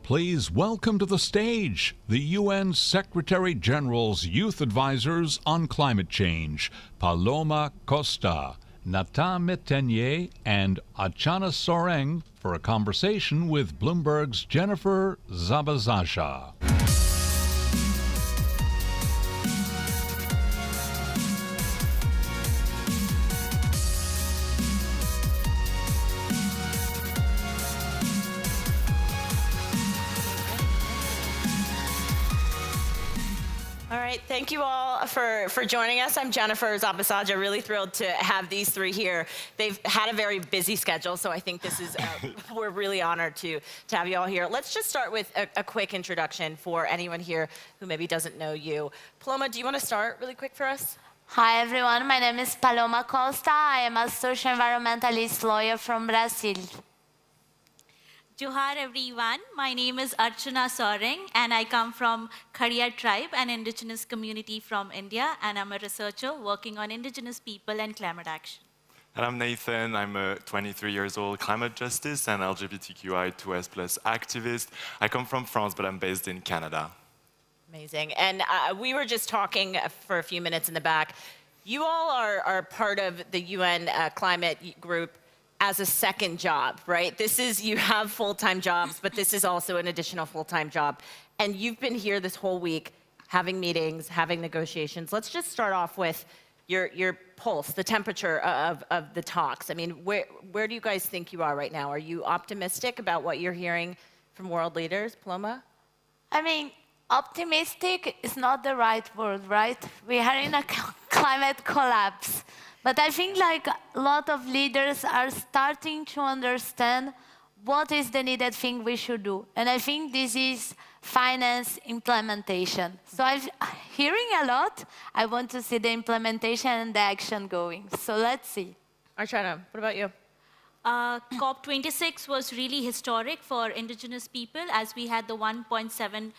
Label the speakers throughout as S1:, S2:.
S1: Please welcome to the stage the UN Secretary General's Youth Advisors on Climate Change, Paloma Costa, Metenier, and Archana Soreng for a conversation with Bloomberg's Jennifer Zabazajah.
S2: Thank you all for joining us. I'm Jennifer Zabazajah, really thrilled to have these three here. They've had a very busy schedule, so I think this is, we're really honored to have you all here. Let's just start with a quick introduction for anyone here who maybe doesn't know you. Paloma, do you want to start really quick for us?
S3: Hi everyone, my name is Paloma Costa. I am a social environmentalist lawyer from Brazil.
S4: Johar everyone, my name is Archana Soreng and I come from Khariya tribe, an indigenous community from India, and I'm a researcher working on indigenous people and climate action.
S5: And I'm Nathan, I'm a 23 years old climate justice and LGBTQI2S+ activist. I come from France, but I'm based in Canada.
S2: Amazing, and we were just talking for a few minutes in the back. You all are part of the UN climate group as a second job, right? This is, you have full-time jobs, but this is also an additional full-time job. And you've been here this whole week having meetings, having negotiations. Let's just start off with your pulse, the temperature of the talks. I mean, where do you guys think you are right now? Are you optimistic about what you're hearing from world leaders? Paloma?
S3: I mean, optimistic is not the right word, right? We are in a climate collapse. But I think like a lot of leaders are starting to understand what is the needed thing we should do. And I think this is finance implementation. So I'm hearing a lot. I want to see the implementation and the action going. So let's see.
S2: Archana, what about you?
S4: COP26 was really historic for indigenous people, as we had the $1.7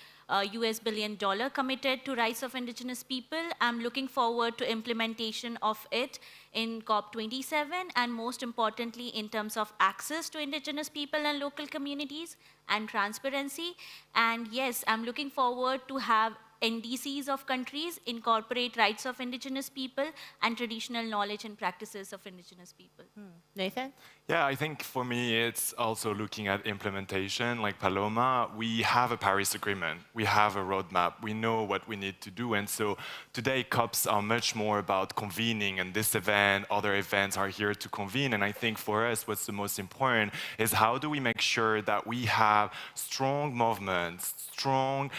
S4: US billion committed to rights of indigenous people. I'm looking forward to implementation of it in COP27, and most importantly in terms of access to indigenous people and local communities and transparency. And yes, I'm looking forward to have NDCs of countries incorporate rights of indigenous people and traditional knowledge and practices of indigenous people.
S2: Nathan?
S5: Yeah, I think for me, it's also looking at implementation. Like Paloma, we have a Paris Agreement. We have a roadmap. We know what we need to do. And so today, COPs are much more about convening, and this event, other events are here to convene. And I think for us, what's the most important is how do we make sure that we have strong movements, strong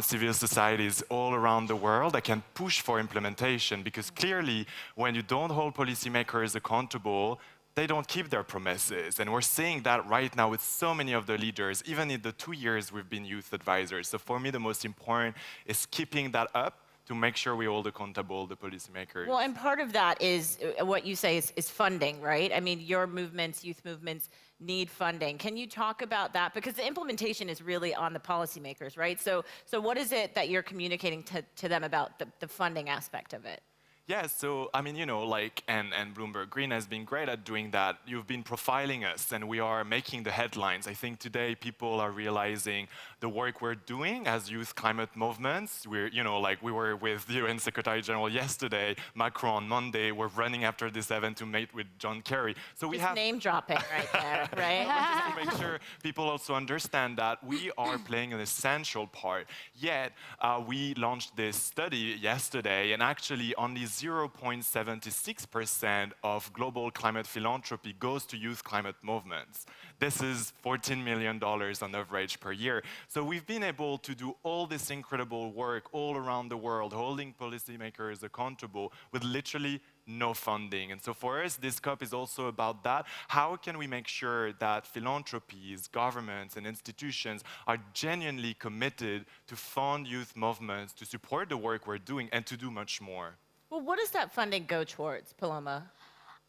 S5: civil societies all around the world that can push for implementation, because clearly, when you don't hold policymakers accountable, they don't keep their promises. And we're seeing that right now with so many of the leaders, even in the 2 years we've been youth advisors. So for me, the most important is keeping that up to make sure we hold accountable the policymakers.
S2: Well, and part of that is what you say is funding, right? I mean, your movements, youth movements, need funding. Can you talk about that? Because the implementation is really on the policymakers, right? So what is it that you're communicating to them about the funding aspect of it?
S5: Yeah, so, I mean, you know, like, and Bloomberg Green has been great at doing that. You've been profiling us, and we are making the headlines. I think today people are realizing the work we're doing as youth climate movements. We're, you know, like, we were with the UN Secretary General yesterday, Macron on Monday. We're running after this event to meet with John Kerry. So we have
S2: name dropping right there, right?
S5: Just to make sure people also understand that we are playing an essential part. Yet, we launched this study yesterday, and actually only 0.76% of global climate philanthropy goes to youth climate movements. This is $14 million on average per year. So we've been able to do all this incredible work all around the world, holding policymakers accountable with literally no funding. And so for us, this COP is also about that. How can we make sure that philanthropies, governments, and institutions are genuinely committed to fund youth movements, to support the work we're doing, and to do much more?
S2: Well, what does that funding go towards, Paloma?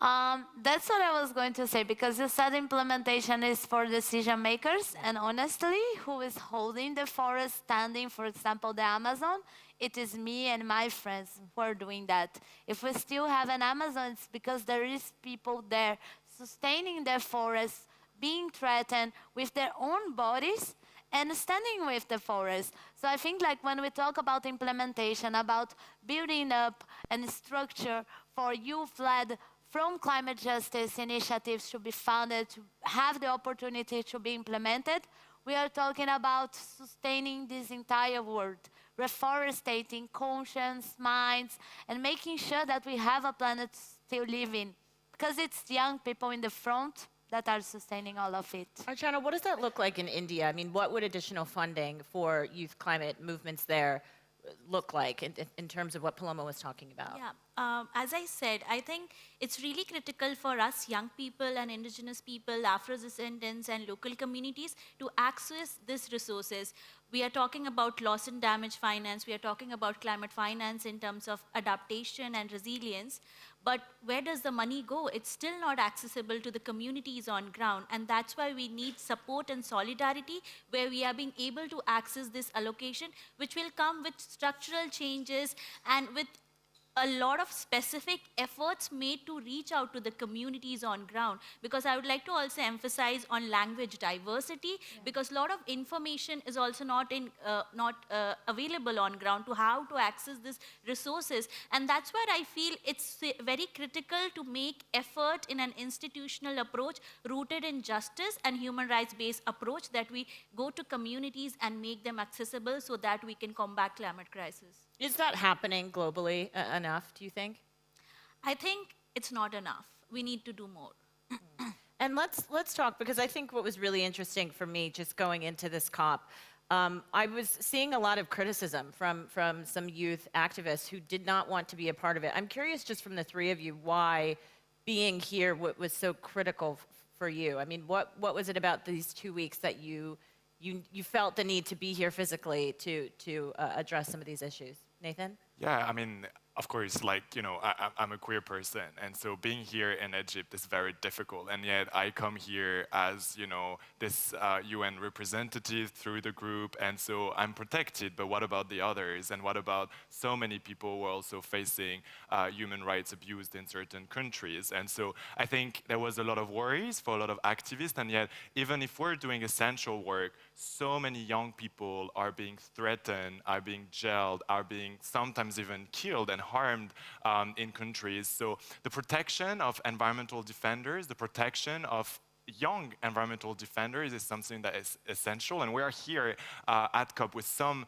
S3: That's what I was going to say, because you said implementation is for decision makers, and honestly, who is holding the forest, standing, for example, the Amazon? It is me and my friends who are doing that. If we still have an Amazon, it's because there is people there sustaining the forest, being threatened with their own bodies and standing with the forest. So I think like when we talk about implementation, about building up and structure for youth-led from climate justice initiatives to be funded, to have the opportunity to be implemented, we are talking about sustaining this entire world, reforestating conscience, minds, and making sure that we have a planet still living. Because it's young people in the front that are sustaining all of it.
S2: Archana, what does that look like in India? I mean, what would additional funding for youth climate movements there look like in terms of what Paloma was talking about?
S4: Yeah, as I said, I think it's really critical for us young people and indigenous people, Afro-descendants and local communities to access these resources. We are talking about loss and damage finance, we are talking about climate finance in terms of adaptation and resilience, but where does the money go? It's still not accessible to the communities on ground, and that's why we need support and solidarity where we are being able to access this allocation, which will come with structural changes and with a lot of specific efforts made to reach out to the communities on ground. Because I would like to also emphasize on language diversity, because a lot of information is also not available on ground to how to access these resources. And that's where I feel it's very critical to make effort in an institutional approach rooted in justice and human rights-based approach, that we go to communities and make them accessible so that we can combat climate crisis.
S2: Is that happening globally enough, do you think?
S4: I think it's not enough. We need to do more.
S2: And let's talk, because I think what was really interesting for me just going into this COP, I was seeing a lot of criticism from some youth activists who did not want to be a part of it. I'm curious just from the three of you why being here was so critical for you. I mean, what was it about these 2 weeks that you felt the need to be here physically to address some of these issues? Nathan?
S5: Yeah, I mean, of course, like, you know, I'm a queer person, and so being here in Egypt is very difficult, and yet I come here as, you know, this UN representative through the group, and so I'm protected, but what about the others? And what about so many people who are also facing human rights abused in certain countries? And so I think there was a lot of worries for a lot of activists, and yet even if we're doing essential work, so many young people are being threatened, are being jailed, are being sometimes even killed and harmed in countries. So the protection of environmental defenders, the protection of young environmental defenders is something that is essential. And we are here at COP with some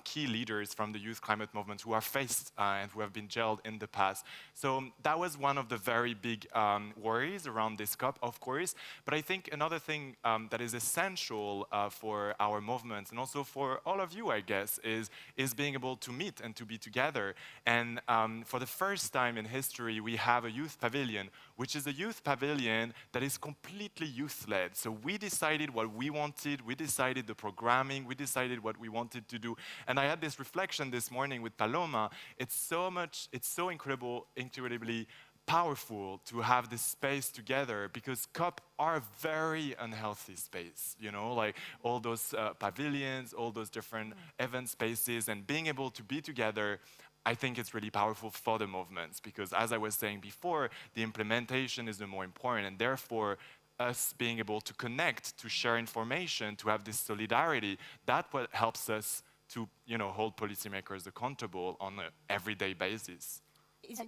S5: key leaders from the youth climate movement who are faced and who have been jailed in the past. So that was one of the very big worries around this COP, of course. But I think another thing that is essential for our movement, and also for all of you, I guess, is being able to meet and to be together. And for the first time in history, we have a youth pavilion, which is a youth pavilion that is completely youth-led. So we decided what we wanted, we decided the programming, we decided what we wanted to do. And I had this reflection this morning with Paloma. It's so incredibly powerful to have this space together, because COP are a very unhealthy space, you know, like all those pavilions, all those different event spaces, and being able to be together, I think it's really powerful for the movements, because as I was saying before, the implementation is the more important, and therefore us being able to connect, to share information, to have this solidarity, that's what helps us to, you know, hold policymakers accountable on an everyday basis.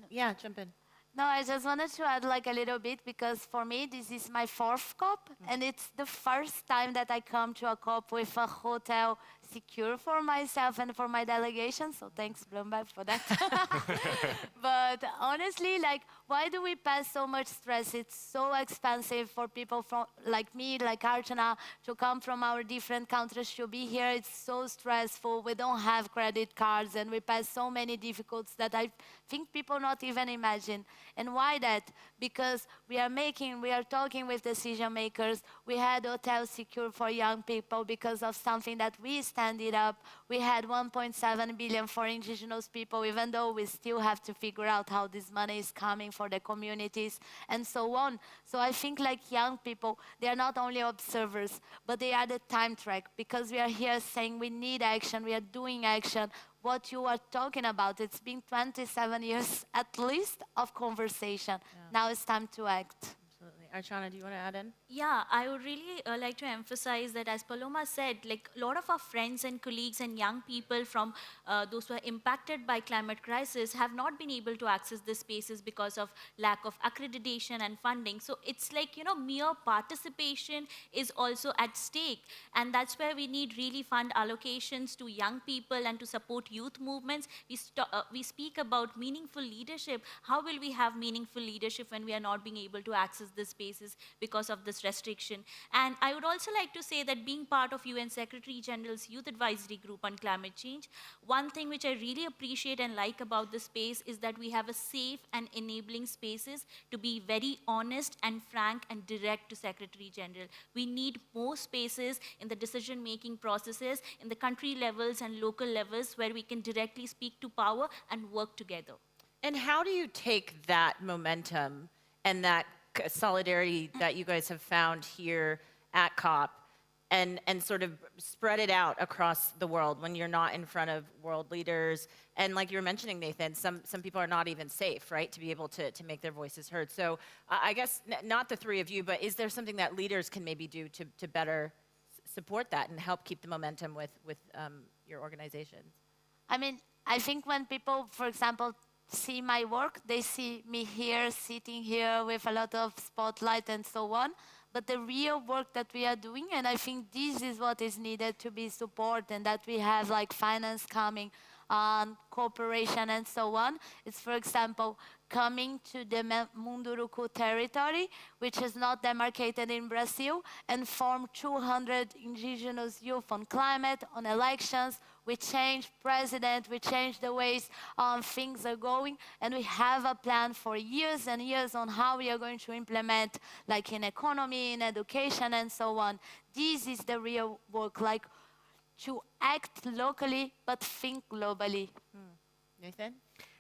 S2: Yeah, jump in.
S3: No, I just wanted to add like a little bit, because for me, this is my 4th COP, and it's the first time that I come to a COP with a hotel secure for myself and for my delegation, so thanks Bloomberg for that. But honestly, like, why do we pass so much stress? It's so expensive for people from, like me, like Archana, to come from our different countries to be here. It's so stressful. We don't have credit cards, and we pass so many difficulties that I think people not even imagine. And why that? Because we are talking with decision makers. We had hotels secure for young people because of something that we standed up. We had 1.7 billion for indigenous people, even though we still have to figure out how this money is coming for the communities and so on. So I think like young people, they are not only observers, but they are the time track, because we are here saying we need action, we are doing action. What you are talking about, it's been 27 years at least of conversation. Yeah. Now it's time to act.
S2: Absolutely. Archana, do you want to add in?
S4: Yeah, I would really like to emphasize that, as Paloma said, like a lot of our friends and colleagues and young people from those who are impacted by climate crisis have not been able to access these spaces because of lack of accreditation and funding. So it's like, mere participation is also at stake. And that's where we need really fund allocations to young people and to support youth movements. We speak about meaningful leadership. How will we have meaningful leadership when we are not being able to access these spaces because of this restriction? And I would also like to say that being part of UN Secretary General's Youth Advisory Group on climate change, one thing which I really appreciate and like about this space is that we have a safe and enabling spaces to be very honest and frank and direct to Secretary General. We need more spaces in the decision-making processes, in the country levels and local levels where we can directly speak to power and work together.
S2: And how do you take that momentum and that solidarity that you guys have found here at COP and sort of spread it out across the world when you're not in front of world leaders? And like you were mentioning, Nathan, some people are not even safe, right, to be able to make their voices heard. So I guess not the three of you, but is there something that leaders can maybe do to better support that and help keep the momentum with your organizations?
S3: I mean, I think when people, for example, see my work, they see me here, sitting here with a lot of spotlight and so on. But the real work that we are doing, and I think this is what is needed to be supported, and that we have like finance coming, cooperation and so on. It's, for example, coming to the Munduruku territory, which is not demarcated in Brazil, and form 200 indigenous youth on climate, on elections. We change president, we change the ways things are going, and we have a plan for years and years on how we are going to implement, like in economy, in education, and so on. This is the real work, like to act locally but think globally.
S2: Nathan?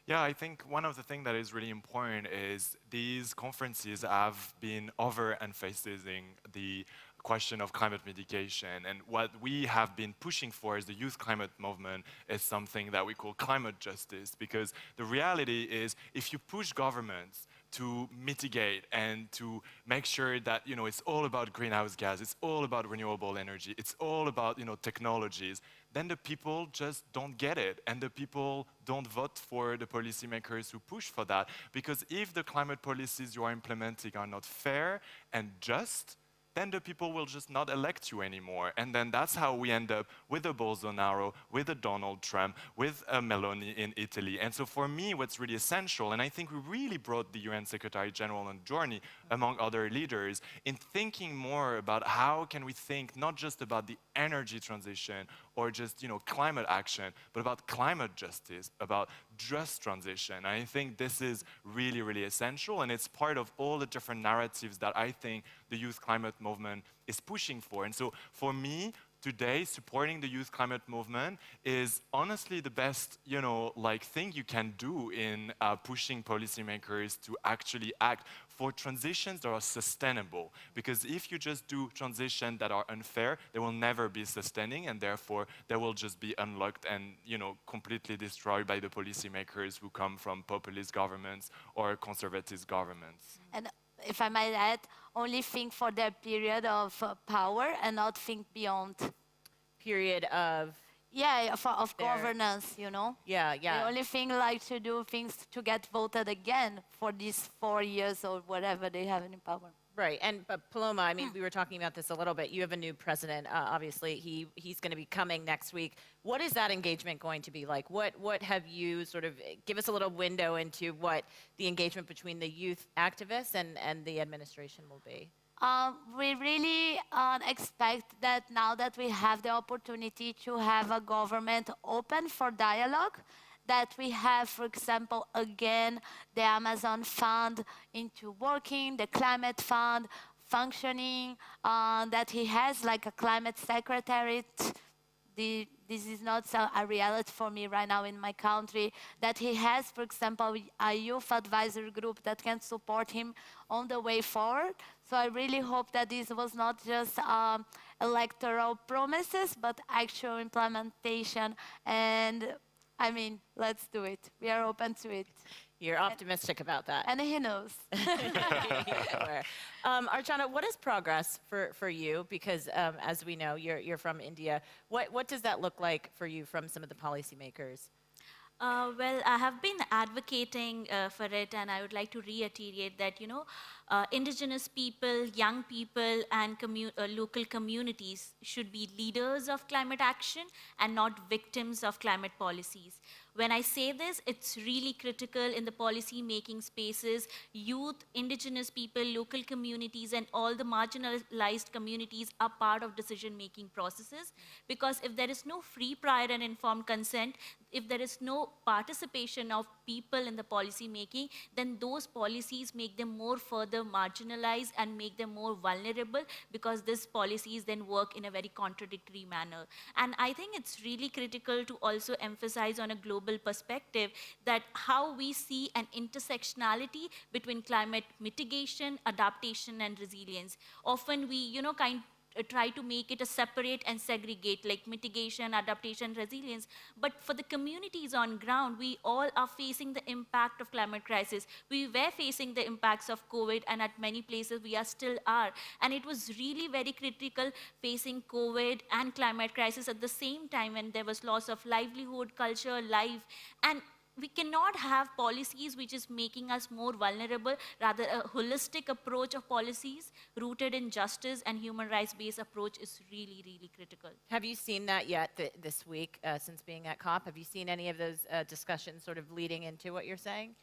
S5: Yeah, I think one of the things that is really important is these conferences have been overemphasizing the question of climate mitigation. And what we have been pushing for as the youth climate movement is something that we call climate justice. Because the reality is, if you push governments to mitigate and to make sure that it's all about greenhouse gas, it's all about renewable energy, it's all about technologies, then the people just don't get it, and the people don't vote for the policymakers who push for that. Because if the climate policies you are implementing are not fair and just, then the people will just not elect you anymore. And then that's how we end up with a Bolsonaro, with a Donald Trump, with a Meloni in Italy. And so for me, what's really essential, and I think we really brought the UN Secretary General on a journey, among other leaders, in thinking more about how can we think not just about the energy transition or just climate action, but about climate justice, about just transition. And I think this is really, really essential, and it's part of all the different narratives that I think the youth climate movement is pushing for. And so for me, today, supporting the youth climate movement is honestly the best, thing you can do in pushing policymakers to actually act for transitions that are sustainable. Because if you just do transitions that are unfair, they will never be sustaining, and therefore they will just be unlocked and, completely destroyed by the policymakers who come from populist governments or conservative governments.
S3: And if I might add, only think for their period of power and not think beyond.
S2: Period of...
S3: Yeah, of governance,
S2: Yeah.
S3: They only think like to do things to get voted again for these 4 years or whatever they have in power.
S2: Right, and Paloma, I mean, we were talking about this a little bit. You have a new president, obviously. He's going to be coming next week. What is that engagement going to be like? What have you sort of, give us a little window into what the engagement between the youth activists and the administration will be?
S3: We really expect that now that we have the opportunity to have a government open for dialogue, that we have, for example, again, the Amazon Fund into working, the Climate Fund functioning, that he has like a climate secretariat. This is not a reality for me right now in my country, that he has, for example, a youth advisory group that can support him on the way forward. So I really hope that this was not just electoral promises, but actual implementation. And I mean, let's do it. We are open to it.
S2: You're optimistic about that.
S3: And he knows.
S2: Archana, what is progress for you? Because as we know, you're from India. What does that look like for you from some of the policymakers?
S4: Well, I have been advocating for it, and I would like to reiterate that, indigenous people, young people, and local communities should be leaders of climate action and not victims of climate policies. When I say this, it's really critical in the policy-making spaces. Youth, indigenous people, local communities, and all the marginalized communities are part of decision-making processes. Because if there is no free, prior, and informed consent, if there is no participation of people in the policy-making, then those policies make them more further marginalized and make them more vulnerable, because these policies then work in a very contradictory manner. And I think it's really critical to also emphasize on a global perspective that how we see an intersectionality between climate mitigation, adaptation, and resilience. Often we, try to make it a separate and segregate, like mitigation, adaptation, resilience. But for the communities on ground, we all are facing the impact of climate crisis. We were facing the impacts of COVID, and at many places we still are. And it was really very critical facing COVID and climate crisis at the same time, when there was loss of livelihood, culture, life. And we cannot have policies which is making us more vulnerable. Rather, a holistic approach of policies rooted in justice and human rights-based approach is really, really critical.
S2: Have you seen that yet this week since being at COP? Have you seen any of those discussions sort of leading into what you're saying?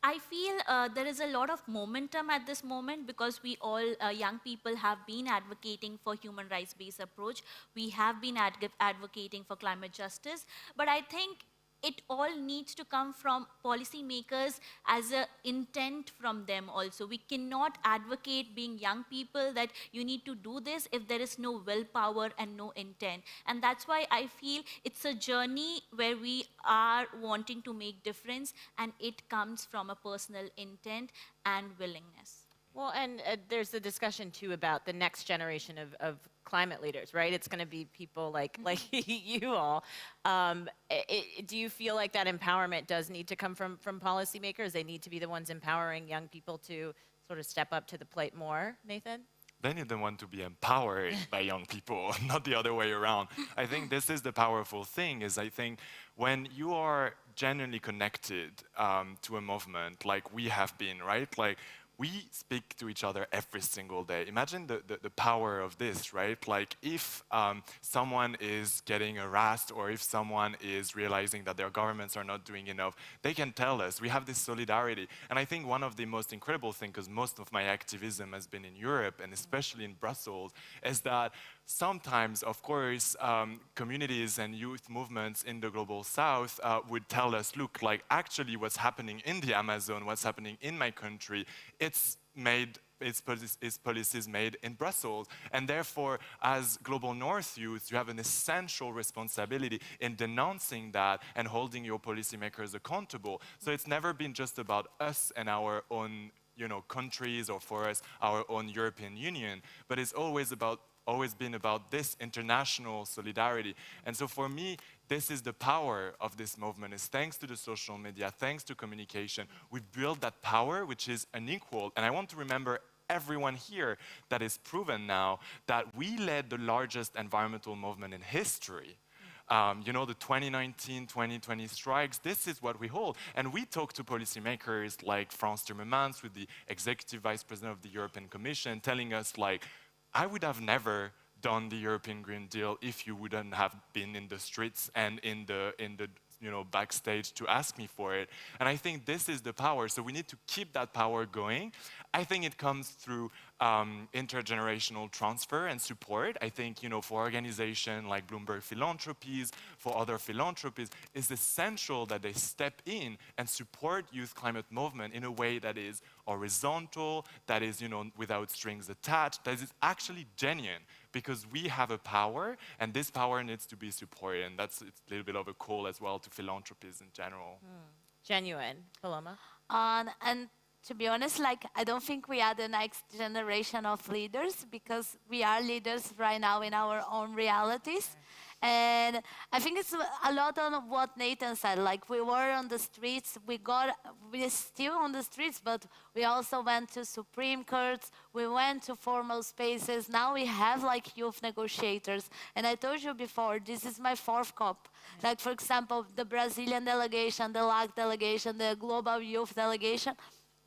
S4: I feel there is a lot of momentum at this moment, because we all, young people, have been advocating for human rights-based approach. We have been advocating for climate justice. But I think it all needs to come from policymakers as an intent from them also. We cannot advocate, being young people, that you need to do this if there is no willpower and no intent. And that's why I feel it's a journey where we are wanting to make difference, and it comes from a personal intent and willingness.
S2: Well, and there's the discussion, too, about the next generation of climate leaders, right? It's going to be people like you all. Do you feel like that empowerment does need to come from policymakers? They need to be the ones empowering young people to sort of step up to the plate more, Nathan?
S5: They need the one to be empowered by young people, not the other way around. I think this is the powerful thing, is I think when you are genuinely connected to a movement like we have been, right? Like, we speak to each other every single day. Imagine the power of this, right? Like, if someone is getting harassed, or if someone is realizing that their governments are not doing enough, they can tell us. We have this solidarity. And I think one of the most incredible things, because most of my activism has been in Europe, and especially in Brussels, is that sometimes, of course, communities and youth movements in the global south would tell us, look, like, actually what's happening in the Amazon, what's happening in my country, it's policies made in Brussels. And therefore, as Global North youth, you have an essential responsibility in denouncing that and holding your policymakers accountable. So it's never been just about us and our own, countries, or for us, our own European Union, but it's always been about this international solidarity. And so for me, this is the power of this movement, is thanks to the social media, thanks to communication, we build that power, which is unequal. And I want to remember everyone here that is proven now that we led the largest environmental movement in history. The 2019, 2020 strikes, this is what we hold. And we talk to policymakers like Frans Timmermans, with the executive vice president of the European Commission, telling us, like, I would have never done the European Green Deal if you wouldn't have been in the streets and in the backstage to ask me for it. And I think this is the power. So we need to keep that power going. I think it comes through intergenerational transfer and support. I think, for organizations like Bloomberg Philanthropies, for other philanthropies, it's essential that they step in and support youth climate movement in a way that is horizontal, that is, without strings attached, that is actually genuine, because we have a power, and this power needs to be supported. And it's a little bit of a call as well to philanthropies in general.
S2: Genuine. Paloma?
S3: And to be honest, I don't think we are the next generation of leaders, because we are leaders right now in our own realities. And I think it's a lot on what Nathan said. Like, we were on the streets, we're still on the streets, but we also went to Supreme Courts, we went to formal spaces. Now we have like youth negotiators. And I told you before, this is my 4th COP. Like, for example, the Brazilian delegation, the LAC delegation, the Global Youth delegation,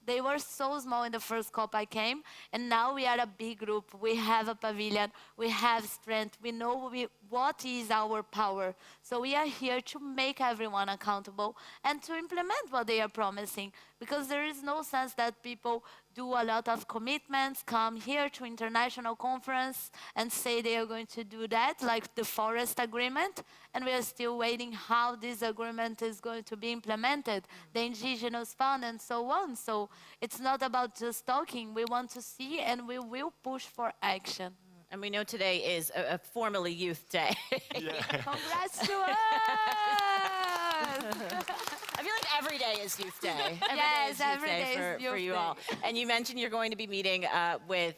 S3: they were so small in the first COP I came, and now we are a big group. We have a pavilion, we have strength, we know what is our power. So we are here to make everyone accountable and to implement what they are promising, because there is no sense that people do a lot of commitments, come here to international conference and say they are going to do that, like the forest agreement, and we are still waiting how this agreement is going to be implemented, the indigenous fund and so on. So it's not about just talking, we want to see and we will push for action.
S2: And we know today is a formally Youth Day.
S3: Congrats to us!
S2: I feel like every day is Youth Day.
S3: Every day is
S2: for you all. And you mentioned you're going to be meeting with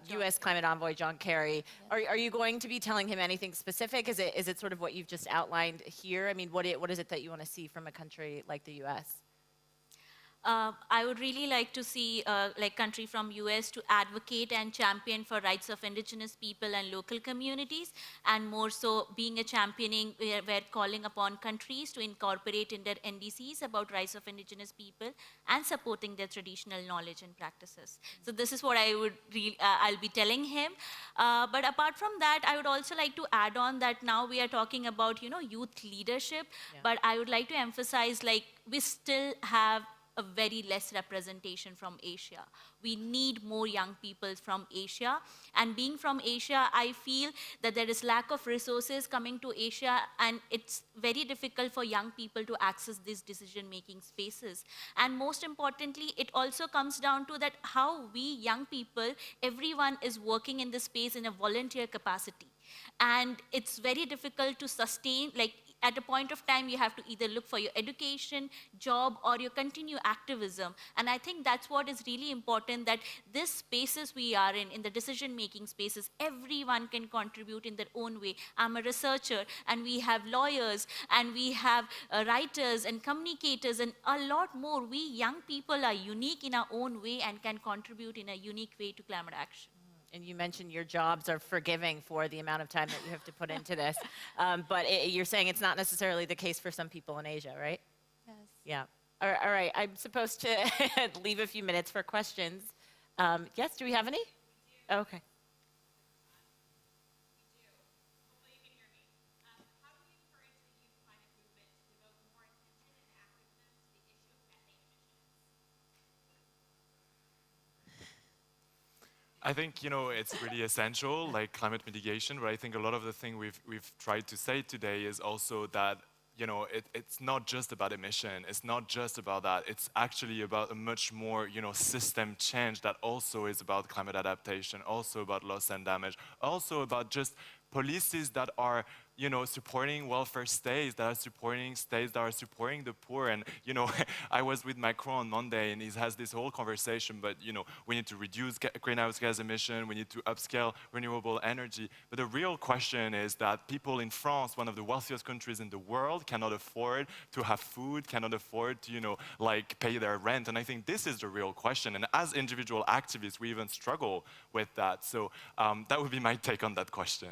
S2: U.S. Climate Envoy John Kerry. Are you going to be telling him anything specific? Is it sort of what you've just outlined here? I mean, what is it that you want to see from a country like the U.S.?
S4: I would really like to see like country from US to advocate and champion for rights of indigenous people and local communities, and more so being a championing where we're calling upon countries to incorporate in their NDCs about rights of indigenous people and supporting their traditional knowledge and practices. So this is what I would I'll be telling him. But apart from that, I would also like to add on that now we are talking about, youth leadership, but I would like to emphasize, like, we still have a very less representation from Asia. We need more young people from Asia. And being from Asia, I feel that there is lack of resources coming to Asia, and it's very difficult for young people to access these decision-making spaces. And most importantly, it also comes down to that how we young people, everyone is working in this space in a volunteer capacity. And it's very difficult to sustain, like, at a point of time, you have to either look for your education, job, or your continue activism. And I think that's what is really important, that these spaces we are in the decision-making spaces, everyone can contribute in their own way. I'm a researcher, and we have lawyers, and we have writers and communicators, and a lot more. We young people are unique in our own way and can contribute in a unique way to climate action.
S2: And you mentioned your jobs are forgiving for the amount of time that you have to put into this. But you're saying it's not necessarily the case for some people in Asia, right?
S3: Yes.
S2: Yeah. All right. I'm supposed to leave a few minutes for questions. Yes, do we have any? Okay.
S5: I think, it's really essential, like climate mitigation, but I think a lot of the thing we've tried to say today is also that, it's not just about emission, it's not just about that, it's actually about a much more, system change that also is about climate adaptation, also about loss and damage, also about just policies that are, supporting welfare states, that are supporting states that are supporting the poor. And, I was with Macron on Monday, and he has this whole conversation, but, we need to reduce greenhouse gas emission, we need to upscale renewable energy. But the real question is that people in France, one of the wealthiest countries in the world, cannot afford to have food, cannot afford to, pay their rent. And I think this is the real question. And as individual activists, we even struggle with that. So that would be my take on that question.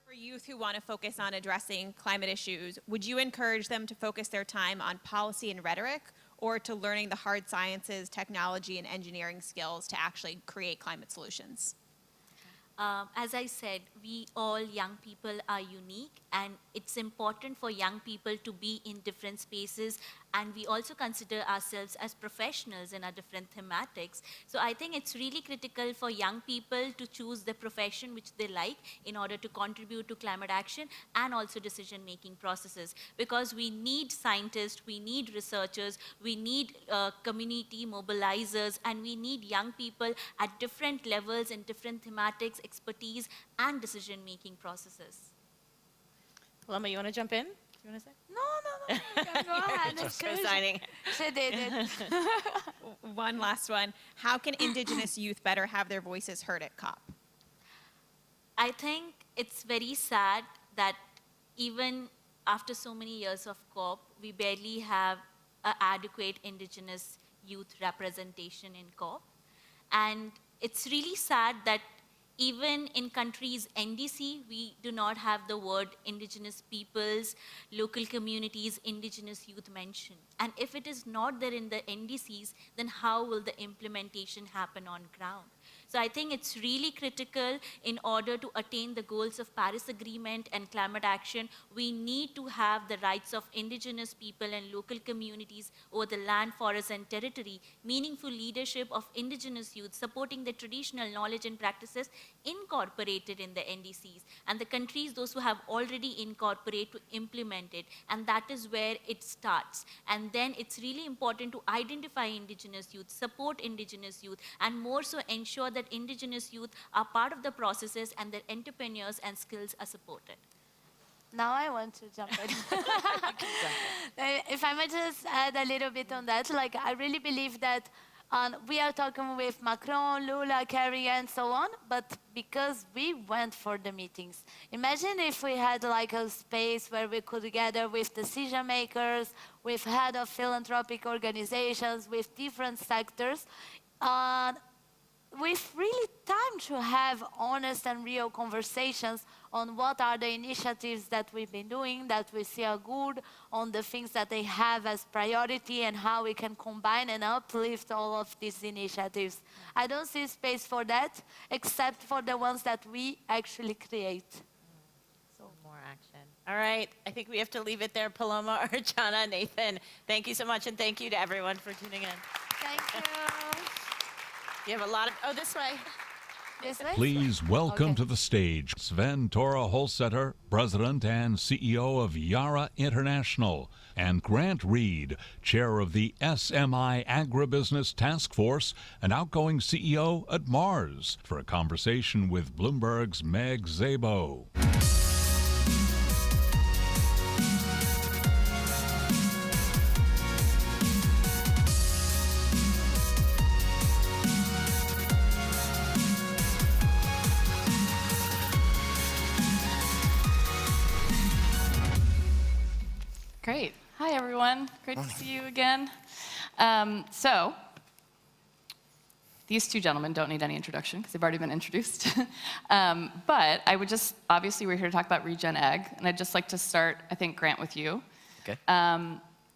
S6: For youth who want to focus on addressing climate issues, would you encourage them to focus their time on policy and rhetoric, or to learning the hard sciences, technology, and engineering skills to actually create climate solutions?
S4: As I said, we all young people are unique, and it's important for young people to be in different spaces, and we also consider ourselves as professionals in our different thematics. So I think it's really critical for young people to choose the profession which they like in order to contribute to climate action and also decision-making processes, because we need scientists, we need researchers, we need community mobilizers, and we need young people at different levels in different thematics, expertise, and decision-making processes.
S2: Paloma, you want to jump in? You want to say?
S3: No. You can go ahead.
S2: Just co-signing.
S3: She did it.
S6: One last one. How can Indigenous youth better have their voices heard at COP?
S4: I think it's very sad that even after so many years of COP, we barely have adequate indigenous youth representation in COP. And it's really sad that even in countries NDC, we do not have the word indigenous peoples, local communities, indigenous youth mentioned. And if it is not there in the NDCs, then how will the implementation happen on ground? So I think it's really critical in order to attain the goals of Paris Agreement and climate action. We need to have the rights of indigenous people and local communities over the land, forests, and territory, meaningful leadership of indigenous youth, supporting the traditional knowledge and practices incorporated in the NDCs. And the countries, those who have already incorporated, to implement it. And that is where it starts. And then it's really important to identify indigenous youth, support indigenous youth, and more so ensure that indigenous youth are part of the processes and their entrepreneurs and skills are supported.
S3: Now I want to jump in. If I might just add a little bit on that, like I really believe that we are talking with Macron, Lula, Kerry, and so on, but because we went for the meetings. Imagine if we had like a space where we could gather with decision makers, with head of philanthropic organizations, with different sectors, with really time to have honest and real conversations on what are the initiatives that we've been doing, that we see are good, on the things that they have as priority and how we can combine and uplift all of these initiatives. I don't see space for that, except for the ones that we actually create.
S2: So more action. All right, I think we have to leave it there. Paloma, Archana, Nathan, thank you so much, and thank you to everyone for tuning in.
S3: Thank you.
S2: You have a lot of, oh, this way.
S3: This way?
S1: Please welcome
S3: Okay.
S1: to the stage Sven Tora Holsetter, President and CEO of Yara International, and Grant Reed, Chair of the SMI Agribusiness Task Force and outgoing CEO at Mars, for a conversation with Bloomberg's Meg Szabo.
S7: Great. Hi, everyone. Great to see you again. So, these two gentlemen don't need any introduction because they've already been introduced. But I would just, obviously, we're here to talk about Regen Ag, and I'd just like to start, I think, Grant, with you.
S8: Okay.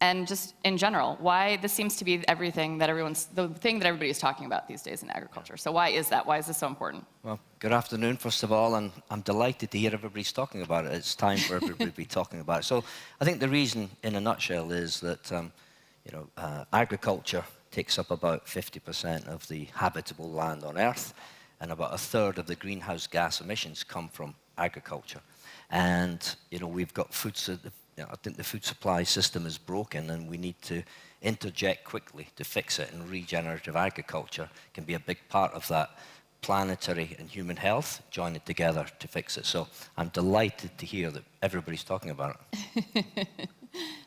S7: And just in general, why this seems to be everything that the thing that everybody's talking about these days in agriculture. So why is that? Why is this so important?
S8: Well, good afternoon, first of all, and I'm delighted to hear everybody's talking about it. It's time for everybody to be talking about it. So I think the reason, in a nutshell, is that agriculture takes up about 50% of the habitable land on Earth, and about a third of the greenhouse gas emissions come from agriculture. And we've got I think the food supply system is broken, and we need to interject quickly to fix it, and regenerative agriculture can be a big part of that. Planetary and human health join it together to fix it. So I'm delighted to hear that everybody's talking about it.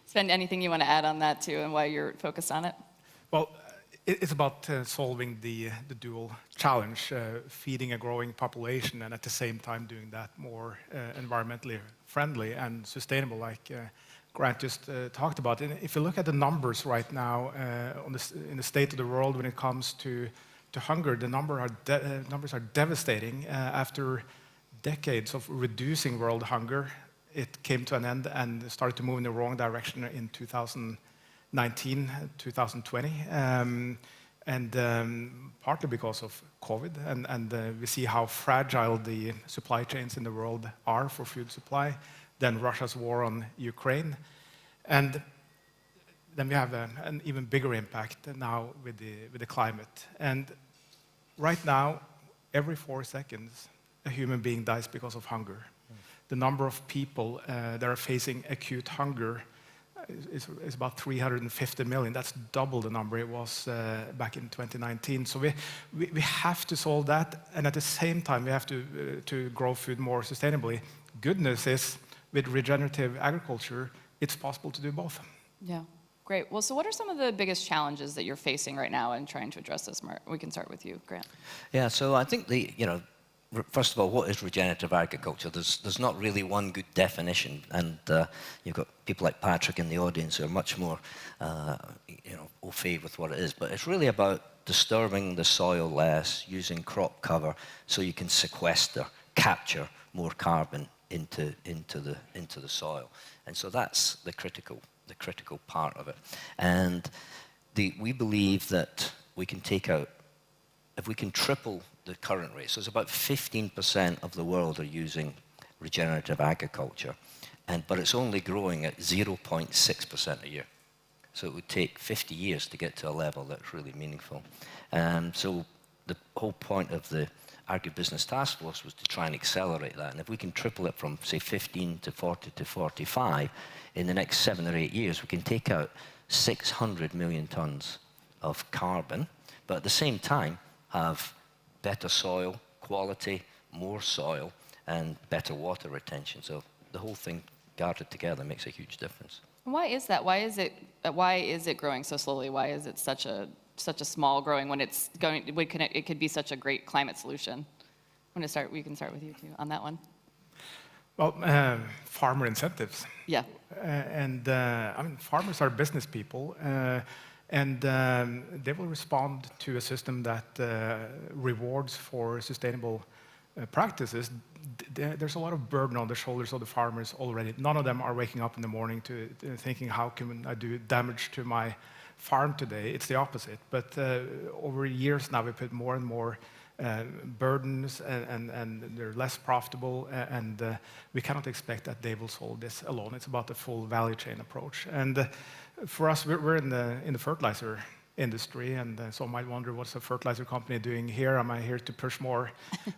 S7: Sven, anything you want to add on that too, and why you're focused on it?
S9: Well, it's about solving the dual challenge, feeding a growing population and at the same time doing that more environmentally friendly and sustainable, like Grant just talked about. And if you look at the numbers right now in the state of the world when it comes to hunger, the numbers are devastating. After decades of reducing world hunger, it came to an end and started to move in the wrong direction in 2019, 2020, partly because of COVID, and we see how fragile the supply chains in the world are for food supply, then Russia's war on Ukraine, and then we have an even bigger impact now with the climate. And right now, every 4 seconds, a human being dies because of hunger. The number of people that are facing acute hunger is about 350 million. That's double the number it was back in 2019. So we have to solve that, and at the same time we have to grow food more sustainably. Good news is, with regenerative agriculture, it's possible to do both.
S7: Yeah, great. Well, so what are some of the biggest challenges that you're facing right now in trying to address this? We can start with you, Grant.
S8: Yeah, so I think first of all, what is regenerative agriculture? There's not really one good definition, and you've got people like Patrick in the audience who are much more, au fait with what it is. But it's really about disturbing the soil less, using crop cover, so you can sequester, capture more carbon into the soil. And so that's the critical part of it. And we believe that we can take out, if we can triple the current rate, so it's about 15% of the world are using regenerative agriculture, but it's only growing at 0.6% a year. So it would take 50 years to get to a level that's really meaningful. So the whole point of the Agribusiness Task Force was to try and accelerate that. And if we can triple it from, say, 15 to 40 to 45, in the next 7 or 8 years, we can take out 600 million tons of carbon, but at the same time have better soil quality, more soil, and better water retention. So the whole thing gathered together makes a huge difference.
S7: Why is that? Why is it growing so slowly? Why is it such a small growing when it's going? It could be such a great climate solution. We can start with you too on that one.
S9: Well, farmer incentives.
S7: Yeah.
S9: I mean, farmers are business people, and they will respond to a system that rewards for sustainable practices. There's a lot of burden on the shoulders of the farmers already. None of them are waking up in the morning to thinking, how can I do damage to my farm today? It's the opposite. But over years now, we put more and more burdens, and they're less profitable, and we cannot expect that they will solve this alone. It's about the full value chain approach. And for us, we're in the fertilizer industry, and some might wonder, what's a fertilizer company doing here? Am I here to push more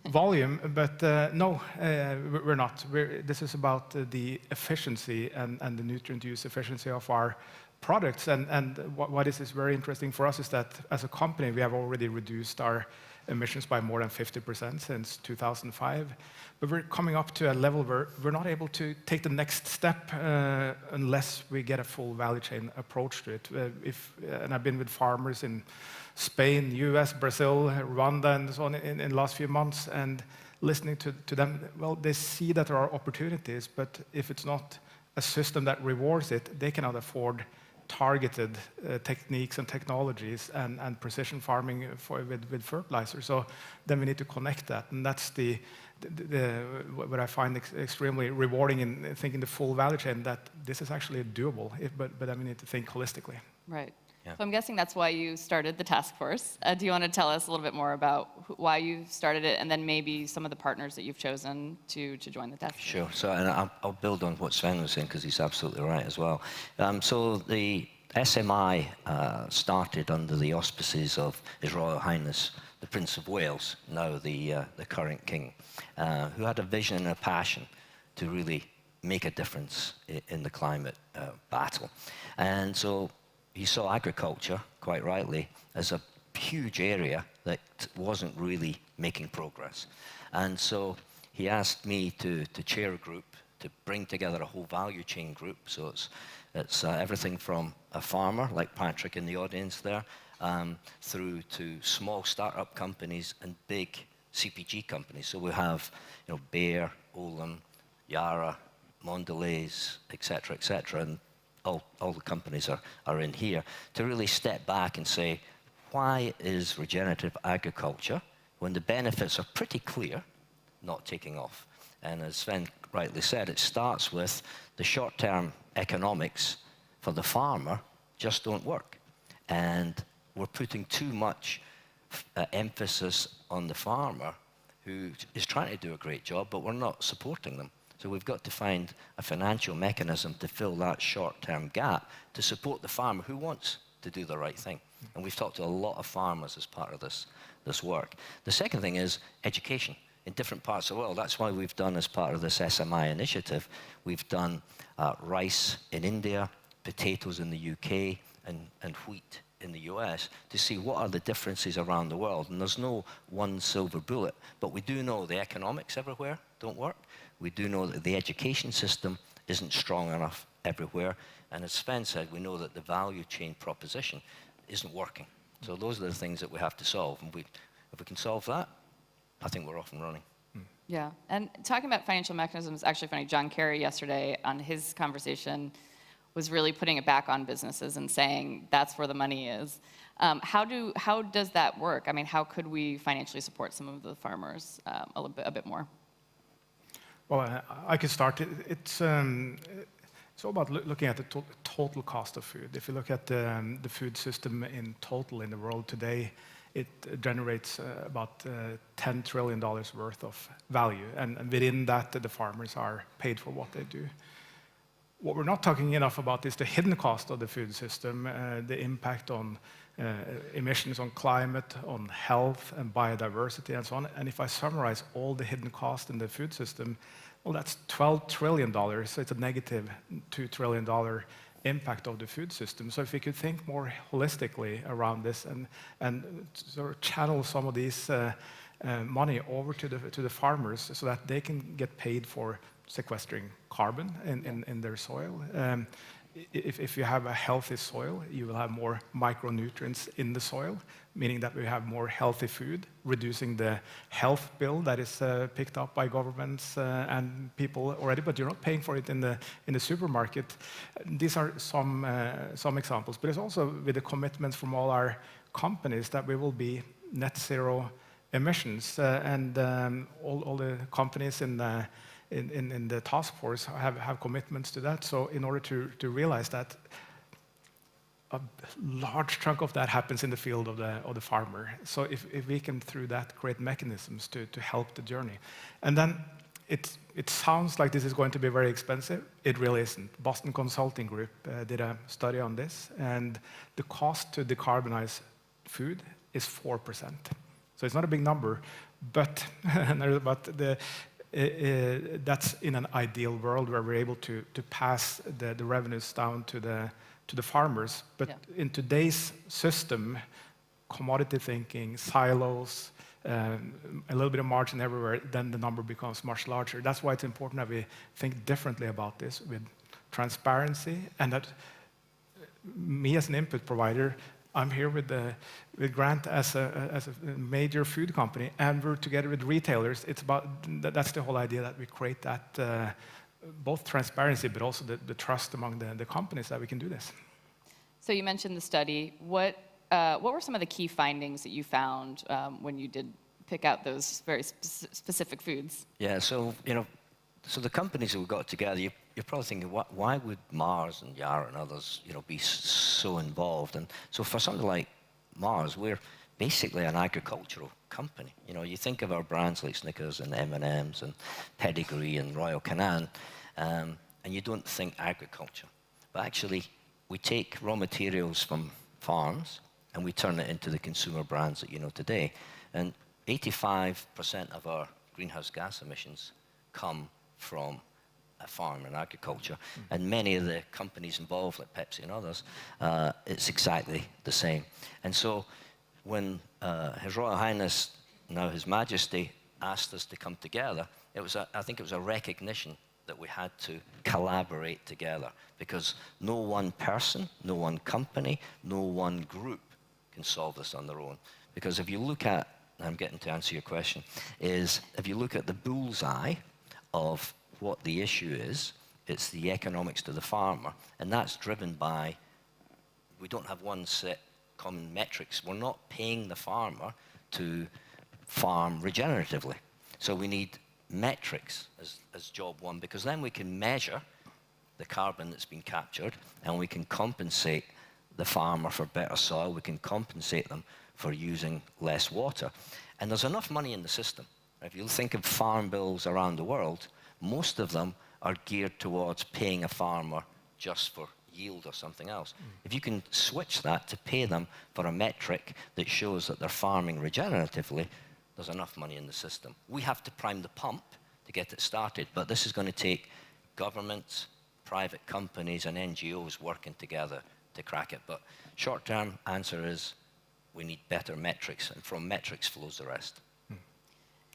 S9: volume? But no, we're not. This is about the efficiency and the nutrient use efficiency of our products. And what is very interesting for us is that as a company, we have already reduced our emissions by more than 50% since 2005. But we're coming up to a level where we're not able to take the next step unless we get a full value chain approach to it. And I've been with farmers in Spain, US, Brazil, Rwanda, and so on in the last few months, and listening to them, well, they see that there are opportunities, but if it's not a system that rewards it, they cannot afford targeted techniques and technologies and precision farming with fertilizer. So then we need to connect that, and that's what I find extremely rewarding in thinking the full value chain, that this is actually doable, but then we need to think holistically.
S7: Right.
S8: Yeah.
S7: So I'm guessing that's why you started the task force. Do you want to tell us a little bit more about why you started it, and then maybe some of the partners that you've chosen to join the task force?
S8: Sure. So, and I'll build on what Sven was saying, because he's absolutely right as well. So the SMI started under the auspices of His Royal Highness the Prince of Wales, now the current king, who had a vision and a passion to really make a difference in the climate battle. And so he saw agriculture, quite rightly, as a huge area that wasn't really making progress. And so he asked me to chair a group, to bring together a whole value chain group. So it's everything from a farmer, like Patrick in the audience there, through to small startup companies and big CPG companies. So we have, Bayer, Olin, Yara, Mondelez, et cetera, and all the companies are in here, to really step back and say, why is regenerative agriculture, when the benefits are pretty clear, not taking off? And as Sven rightly said, it starts with the short-term economics for the farmer just don't work. And we're putting too much emphasis on the farmer, who is trying to do a great job, but we're not supporting them. So we've got to find a financial mechanism to fill that short-term gap to support the farmer who wants to do the right thing. And we've talked to a lot of farmers as part of this work. The second thing is education in different parts of the world. That's why we've done, as part of this SMI initiative, we've done rice in India, potatoes in the UK, and wheat in the US, to see what are the differences around the world. And there's no one silver bullet, but we do know the economics everywhere don't work. We do know that the education system isn't strong enough everywhere. And as Sven said, we know that the value chain proposition isn't working. So those are the things that we have to solve. And if we can solve that, I think we're off and running.
S7: Yeah, and talking about financial mechanisms, actually funny, John Kerry yesterday on his conversation was really putting it back on businesses and saying that's where the money is. How does that work? I mean, how could we financially support some of the farmers a bit more?
S9: Well, I can start. It's all about looking at the total cost of food. If you look at the food system in total in the world today, it generates about $10 trillion worth of value. And within that, the farmers are paid for what they do. What we're not talking enough about is the hidden cost of the food system, the impact on emissions on climate, on health and biodiversity and so on. And if I summarize all the hidden costs in the food system, well, that's $12 trillion. So it's a negative $2 trillion impact of the food system. So if we could think more holistically around this and sort of channel some of these money over to the farmers so that they can get paid for sequestering carbon in their soil. If you have a healthy soil, you will have more micronutrients in the soil, meaning that we have more healthy food, reducing the health bill that is picked up by governments and people already, but you're not paying for it in the supermarket. These are some examples, but it's also with the commitments from all our companies that we will be net zero emissions, and all the companies in the task force have commitments to that. So in order to realize that, a large chunk of that happens in the field of the farmer. So if we can, through that, create mechanisms to help the journey. And then it sounds like this is going to be very expensive. It really isn't. Boston Consulting Group did a study on this, and the cost to decarbonize food is 4%. So it's not a big number, but that's in an ideal world where we're able to pass the revenues down to the farmers. But in today's system, commodity thinking, silos, a little bit of margin everywhere, then the number becomes much larger. That's why it's important that we think differently about this with transparency, and that me as an input provider, I'm here with Grant as a major food company, and we're together with retailers. It's about that's the whole idea, that we create that both transparency, but also the trust among the companies that we can do this.
S7: So you mentioned the study. What were some of the key findings that you found when you did pick out those very specific foods? Yeah,
S8: so so the companies that we got together, you're probably thinking, why would Mars and Yara and others, be so involved? And so for something like Mars, we're basically an agricultural company. You think of our brands like Snickers and M&M's and Pedigree and Royal Canin, and you don't think agriculture. But actually, we take raw materials from farms and we turn it into the consumer brands that you know today. And 85% of our greenhouse gas emissions come from farm and agriculture, and many of the companies involved, like Pepsi and others, it's exactly the same. And so when His Royal Highness, now His Majesty, asked us to come together, I think it was a recognition that we had to collaborate together, because no one person, no one company, no one group can solve this on their own. Because if you look at, I'm getting to answer your question, is if you look at the bullseye of what the issue is, it's the economics to the farmer, and that's driven by, we don't have one set common metrics. We're not paying the farmer to farm regeneratively. So we need metrics as job one, because then we can measure the carbon that's been captured, and we can compensate the farmer for better soil, we can compensate them for using less water. And there's enough money in the system. If you think of farm bills around the world, most of them are geared towards paying a farmer just for yield or something else. If you can switch that to pay them for a metric that shows that they're farming regeneratively, there's enough money in the system. We have to prime the pump to get it started, but this is going to take governments, private companies, and NGOs working together to crack it. But short-term answer is we need better metrics, and from metrics flows the rest.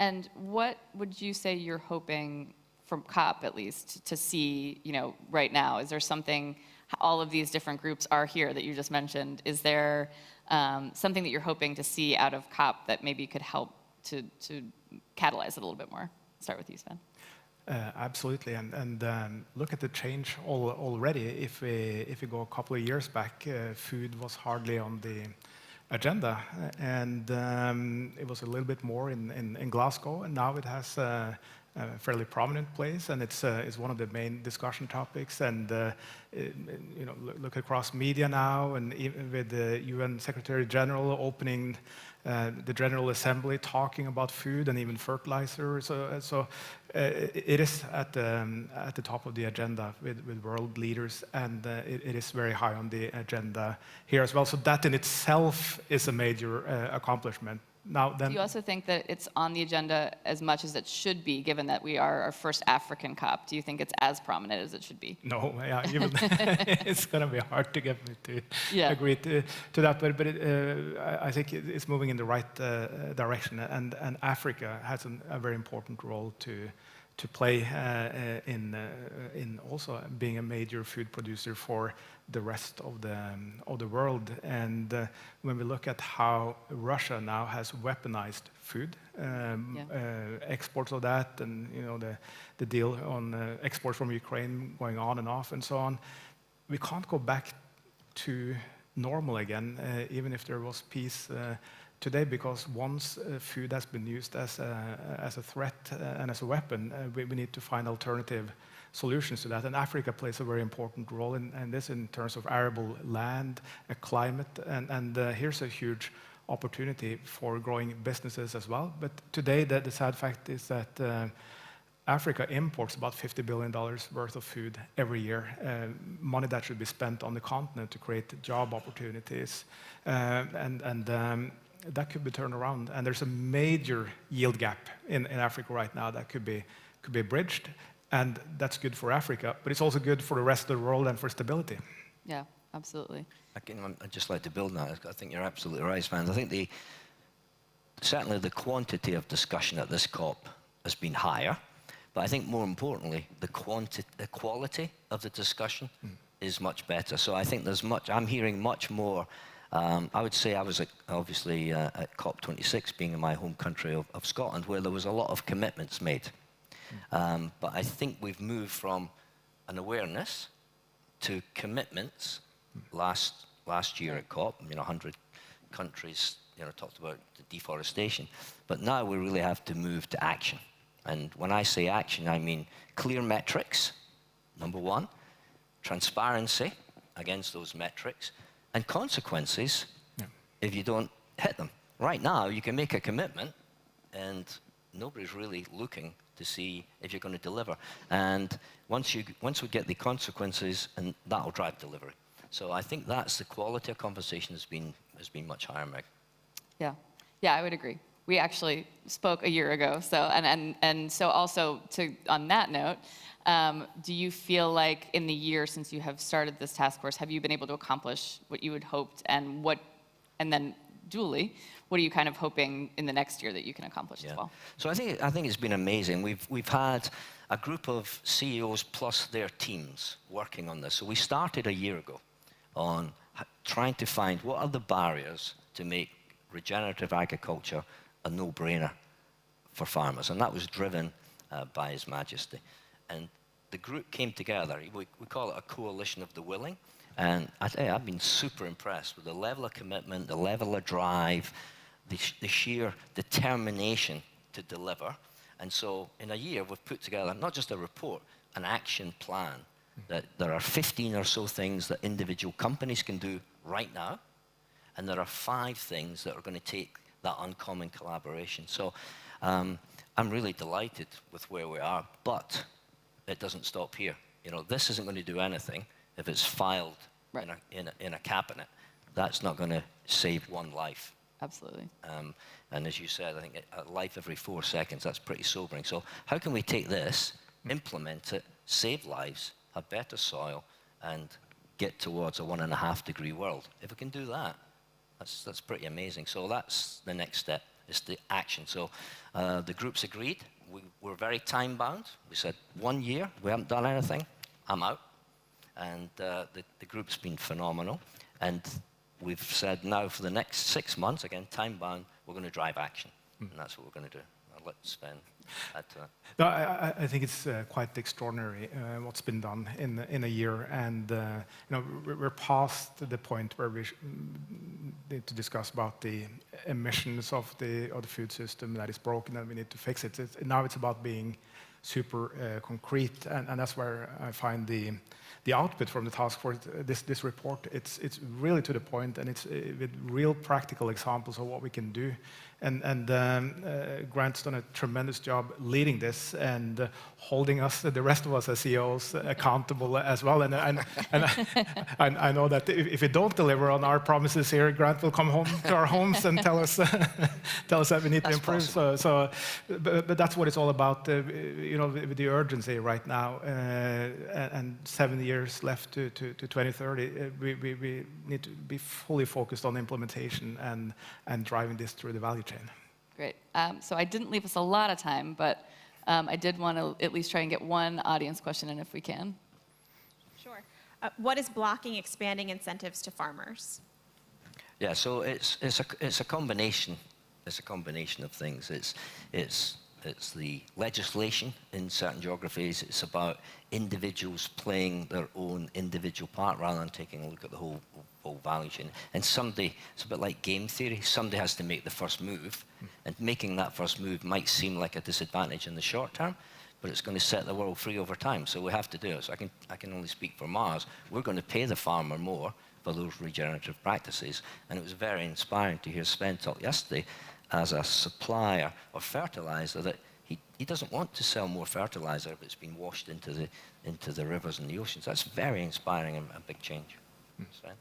S7: And what would you say you're hoping from COP, at least, to see, right now? Is there something, all of these different groups are here that you just mentioned, is there something that you're hoping to see out of COP that maybe could help to catalyze it a little bit more? Start with you, Sven.
S9: Absolutely, and look at the change already. If we go a couple of years back, food was hardly on the agenda, and it was a little bit more in Glasgow, and now it has a fairly prominent place, and it's one of the main discussion topics. And look across media now, and even with the UN Secretary General opening the General Assembly, talking about food and even fertilizer. So it is at the top of the agenda with world leaders, and it is very high on the agenda here as well. So that in itself is a major accomplishment. Now, then,
S7: do you also think that it's on the agenda as much as it should be, given that we are our first African COP? Do you think it's as prominent as it should be?
S9: No, yeah, even it's going to be hard to get me to agree to that, but I think it's moving in the right direction, and Africa has a very important role to play in also being a major food producer for the rest of the world. And when we look at how Russia now has weaponized food, exports of that, and the deal on exports from Ukraine going on and off and so on, we can't go back to normal again, even if there was peace today, because once food has been used as a threat and as a weapon, we need to find alternative solutions to that. And Africa plays a very important role in this, in terms of arable land, climate, and here's a huge opportunity for growing businesses as well. But today, the sad fact is that Africa imports about $50 billion worth of food every year, money that should be spent on the continent to create job opportunities, and that could be turned around. And there's a major yield gap in Africa right now that could be bridged, and that's good for Africa, but it's also good for the rest of the world and for stability.
S7: Yeah, absolutely.
S8: I'd just like to build on that. I think you're absolutely right, Sven. I think certainly the quantity of discussion at this COP has been higher, but I think more importantly, the quality of the discussion is much better. So I think I'm hearing much more. I would say I was obviously at COP26, being in my home country of Scotland, where there was a lot of commitments made. But I think we've moved from an awareness to commitments. Last year at COP, 100 countries talked about the deforestation. But now we really have to move to action. And when I say action, I mean clear metrics, number one, transparency against those metrics, and consequences if you don't hit them. Right now, you can make a commitment, and nobody's really looking to see if you're going to deliver. And once we get the consequences, and that'll drive delivery. So I think that's the quality of conversation has been much higher, Meg.
S7: Yeah, I would agree. We actually spoke a year ago, so and so also on that note, do you feel like in the year since you have started this task force, have you been able to accomplish what you had hoped, and then dually, what are you kind of hoping in the next year that you can accomplish as well?
S8: So I think it's been amazing. We've had a group of CEOs plus their teams working on this. So we started a year ago on trying to find what are the barriers to make regenerative agriculture a no-brainer for farmers, and that was driven by His Majesty. And the group came together. We call it a coalition of the willing. And I've been super impressed with the level of commitment, the level of drive, the sheer determination to deliver. And so in a year, we've put together not just a report, an action plan, that there are 15 or so things that individual companies can do right now. And there are 5 things that are going to take that uncommon collaboration. So I'm really delighted with where we are, but it doesn't stop here. This isn't going to do anything if it's filed in a cabinet. That's not going to save one life.
S7: Absolutely.
S8: And as you said, I think a life every 4 seconds, that's pretty sobering. So how can we take this, implement it, save lives, have better soil, and get towards a 1.5 degree world? If we can do that, that's pretty amazing. So that's the next step, is the action. So the group's agreed. We're very time bound. We said 1 year, we haven't done anything, I'm out. And the group's been phenomenal. And we've said now for the next 6 months, again, time bound, we're going to drive action. And that's what we're going to do. I'll let Sven add to that.
S9: No, I think it's quite extraordinary what's been done in a year, and we're past the point where we need to discuss about the emissions of the food system that is broken and we need to fix it. Now it's about being super concrete, and that's where I find the output from the task force, this report, it's really to the point, and it's with real practical examples of what we can do. And Grant's done a tremendous job leading this and holding us, the rest of us as CEOs, accountable as well. And I know that if we don't deliver on our promises here, Grant will come home to our homes and tell us that we need to improve. But that's what it's all about, with the urgency right now, and 7 years left to 2030. We need to be fully focused on implementation and driving this through the value chain.
S7: Great. So I didn't leave us a lot of time, but I did want to at least try and get one audience question in if we can.
S6: Sure. What is blocking expanding incentives to farmers?
S8: Yeah, so it's a combination. It's a combination of things. It's the legislation in certain geographies. It's about individuals playing their own individual part rather than taking a look at the whole value chain. And it's a bit like game theory. Somebody has to make the first move, and making that first move might seem like a disadvantage in the short term, but it's going to set the world free over time. So we have to do it. So I can only speak for Mars. We're going to pay the farmer more for those regenerative practices. And it was very inspiring to hear Sven talk yesterday as a supplier of fertilizer that he doesn't want to sell more fertilizer if it's been washed into the rivers and the oceans. That's very inspiring and a big change. Sven?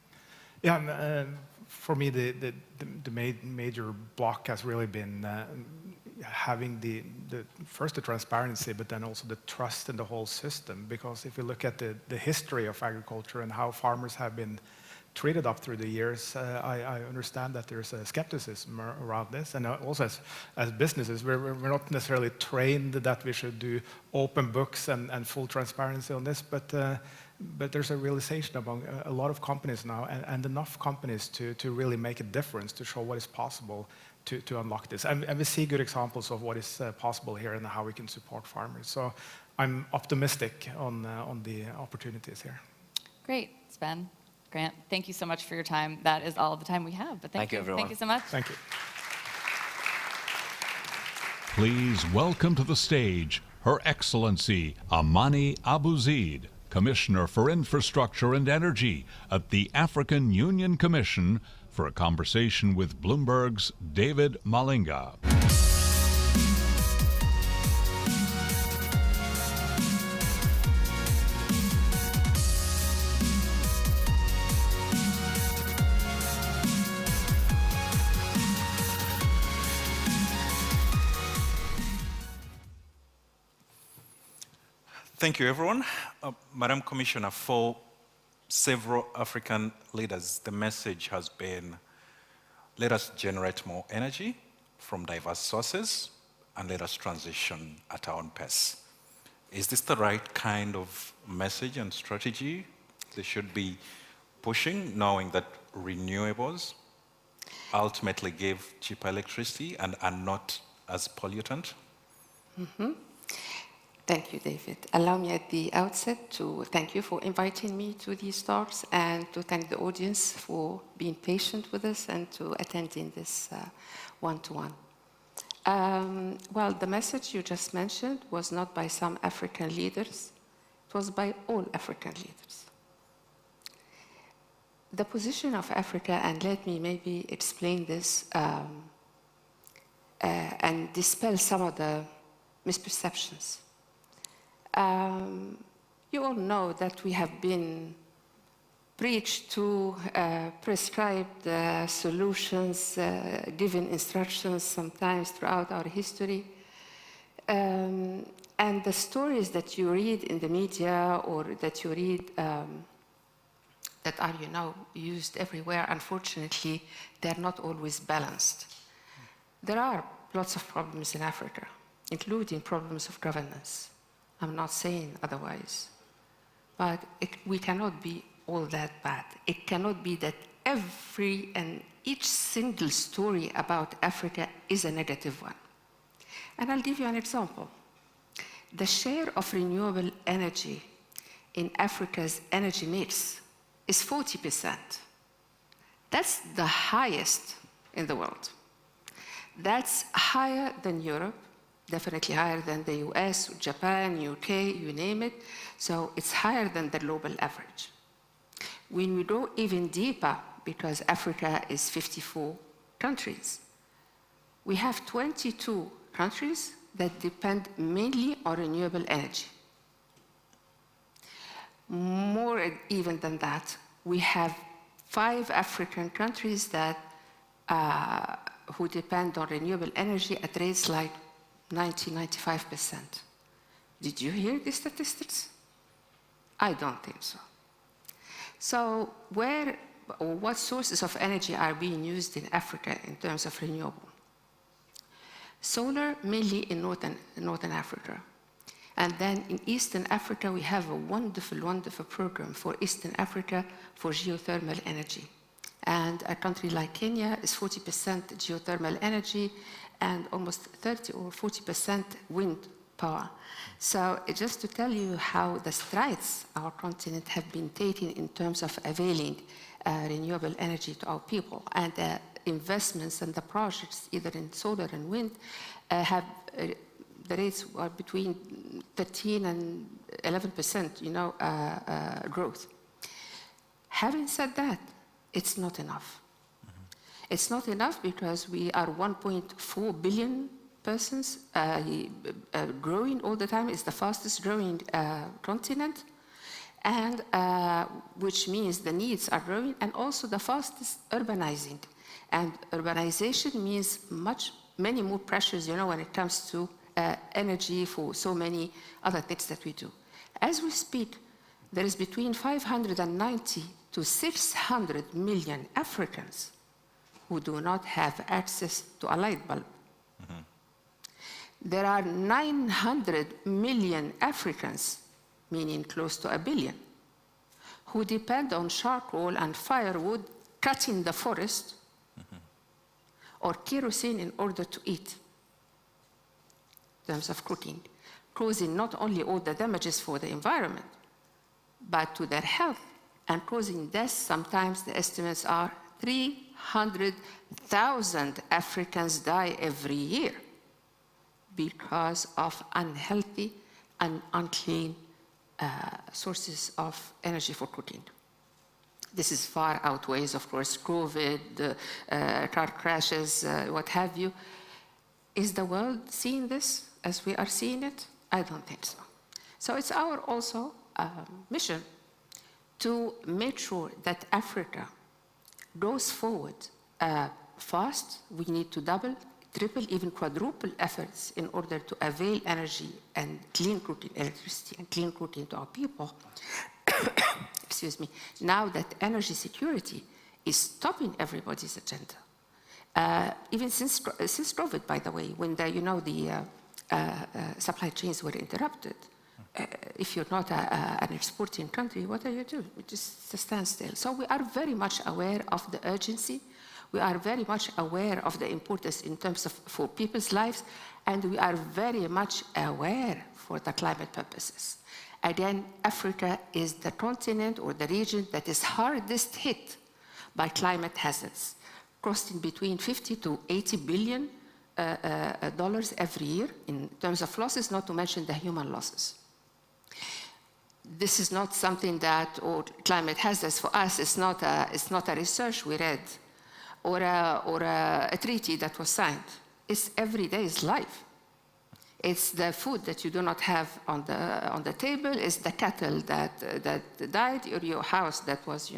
S9: Yeah, for me, the major block has really been having first the transparency, but then also the trust in the whole system. Because if you look at the history of agriculture and how farmers have been treated up through the years, I understand that there's a skepticism around this. And also as businesses, we're not necessarily trained that we should do open books and full transparency on this, but there's a realization among a lot of companies now, and enough companies to really make a difference, to show what is possible to unlock this. And we see good examples of what is possible here and how we can support farmers. So I'm optimistic on the opportunities here.
S7: Great, Sven, Grant, thank you so much for your time. That is all the time we have, but thank you.
S8: Everyone.
S7: Thank you so much.
S9: Thank you.
S1: Please welcome to the stage Her Excellency Amani Abou-Zeid, Commissioner for Infrastructure and Energy at the African Union Commission, for a conversation with Bloomberg's David Malinga.
S10: Thank you, everyone. Madam Commissioner, for several African leaders, the message has been, let us generate more energy from diverse sources, and let us transition at our own pace. Is this the right kind of message and strategy they should be pushing, knowing that renewables ultimately give cheaper electricity and are not as pollutant?
S11: Mm-hmm. Thank you, David. Allow me at the outset to thank you for inviting me to these talks, and to thank the audience for being patient with us and to attending this one-to-one. Well, the message you just mentioned was not by some African leaders, it was by all African leaders. The position of Africa, and let me maybe explain this and dispel some of the misperceptions. You all know that we have been preached to prescribed solutions, given instructions sometimes throughout our history. And the stories that you read in the media or that you read that are, used everywhere, unfortunately, they're not always balanced. There are lots of problems in Africa, including problems of governance. I'm not saying otherwise, but we cannot be all that bad. It cannot be that every and each single story about Africa is a negative one. And I'll give you an example. The share of renewable energy in Africa's energy mix is 40%. That's the highest in the world. That's higher than Europe, definitely higher than the US, Japan, UK, you name it. So it's higher than the global average. When we go even deeper, because Africa is 54 countries, we have 22 countries that depend mainly on renewable energy. More even than that, we have 5 African countries that who depend on renewable energy at rates like 90–95%. Did you hear these statistics? I don't think so. So what sources of energy are being used in Africa in terms of renewable? Solar, mainly in Northern Africa. And then in Eastern Africa, we have a wonderful, wonderful program for Eastern Africa for geothermal energy. And a country like Kenya is 40% geothermal energy and almost 30 or 40% wind power. So just to tell you how the strides our continent have been taking in terms of availing renewable energy to our people, and the investments and the projects, either in solar and wind, have the rates are between 13 and 11%, growth. Having said that, it's not enough. It's not enough because we are 1.4 billion persons, growing all the time. It's the fastest growing continent, and which means the needs are growing, and also the fastest urbanizing. And urbanization means many more pressures, when it comes to energy for so many other things that we do. As we speak, there is between 590 to 600 million Africans who do not have access to a light bulb. There are 900 million Africans, meaning close to 1 billion, who depend on charcoal and firewood, cutting the forest, or kerosene in order to eat, in terms of cooking, causing not only all the damages for the environment, but to their health, and causing deaths. Sometimes the estimates are 300,000 Africans die every year because of unhealthy and unclean sources of energy for cooking. This is far outweighs, of course, COVID, car crashes, what have you. Is the world seeing this as we are seeing it? I don't think so. So it's our also mission to make sure that Africa goes forward fast. We need to double, triple, even quadruple efforts in order to avail energy and clean cooking electricity and clean cooking to our people. Excuse me. Now that energy security is topping everybody's agenda, even since COVID, by the way, when the supply chains were interrupted. If you're not an exporting country, what do you do? It just stands still. So we are very much aware of the urgency. We are very much aware of the importance in terms of for people's lives, and we are very much aware for the climate purposes. Again, Africa is the continent or the region that is hardest hit by climate hazards, costing between 50 to 80 billion dollars every year in terms of losses, not to mention the human losses. This is not something that, or climate hazards for us, it's not a research we read or a treaty that was signed. It's everyday's life. It's the food that you do not have on the table. It's the cattle that died, or your house that was,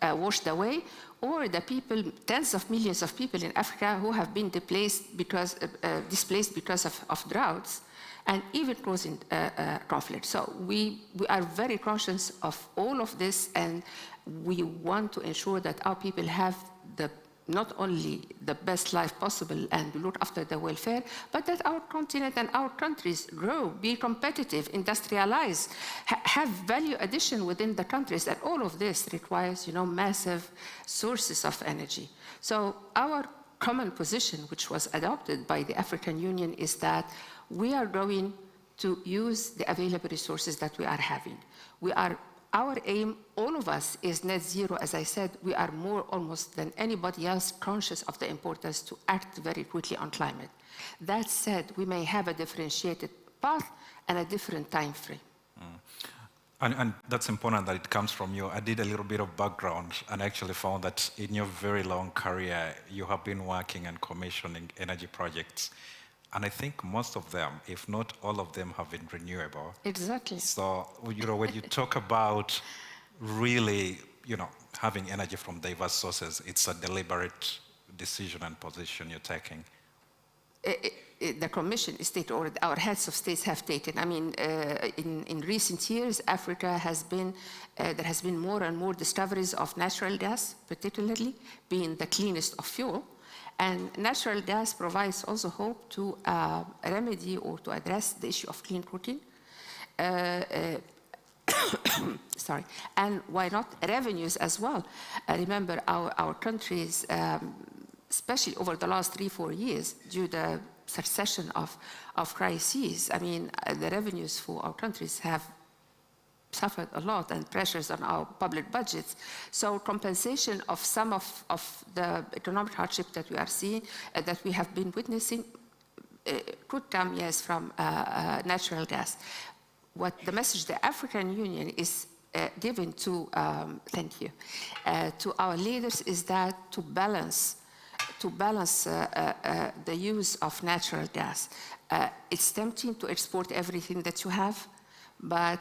S11: washed away, or the people, tens of millions of people in Africa who have been displaced because of droughts, and even causing conflict. So we are very conscious of all of this, and we want to ensure that our people have not only the best life possible and look after their welfare, but that our continent and our countries grow, be competitive, industrialize, have value addition within the countries. And all of this requires, massive sources of energy. So our common position which was adopted by the African Union is that we are going to use the available resources that we are having. Our aim, all of us, is net zero. As I said, we are more almost than anybody else conscious of the importance to act very quickly on climate. That said, we may have a differentiated path and a different time frame.
S10: And that's important that it comes from you. I did a little bit of background and actually found that in your very long career, you have been working and commissioning energy projects. And I think most of them, if not all of them, have been renewable.
S11: Exactly.
S10: So, when you talk about really, having energy from diverse sources, it's a deliberate decision and position you're taking.
S11: The Commission state, or our heads of states have taken. I mean, in recent years, Africa has been, there has been more and more discoveries of natural gas, particularly being the cleanest of fuel. And natural gas provides also hope to remedy or to address the issue of clean cooking. Sorry, and why not revenues as well? Remember, our countries, especially over the last 3-4 years, due to the succession of crises, I mean, the revenues for our countries have suffered a lot and pressures on our public budgets. So compensation of some of the economic hardship that we are seeing, that we have been witnessing, could come, yes, from natural gas. What the message the African Union is giving to, thank you, to our leaders is that to balance the use of natural gas. It's tempting to export everything that you have, but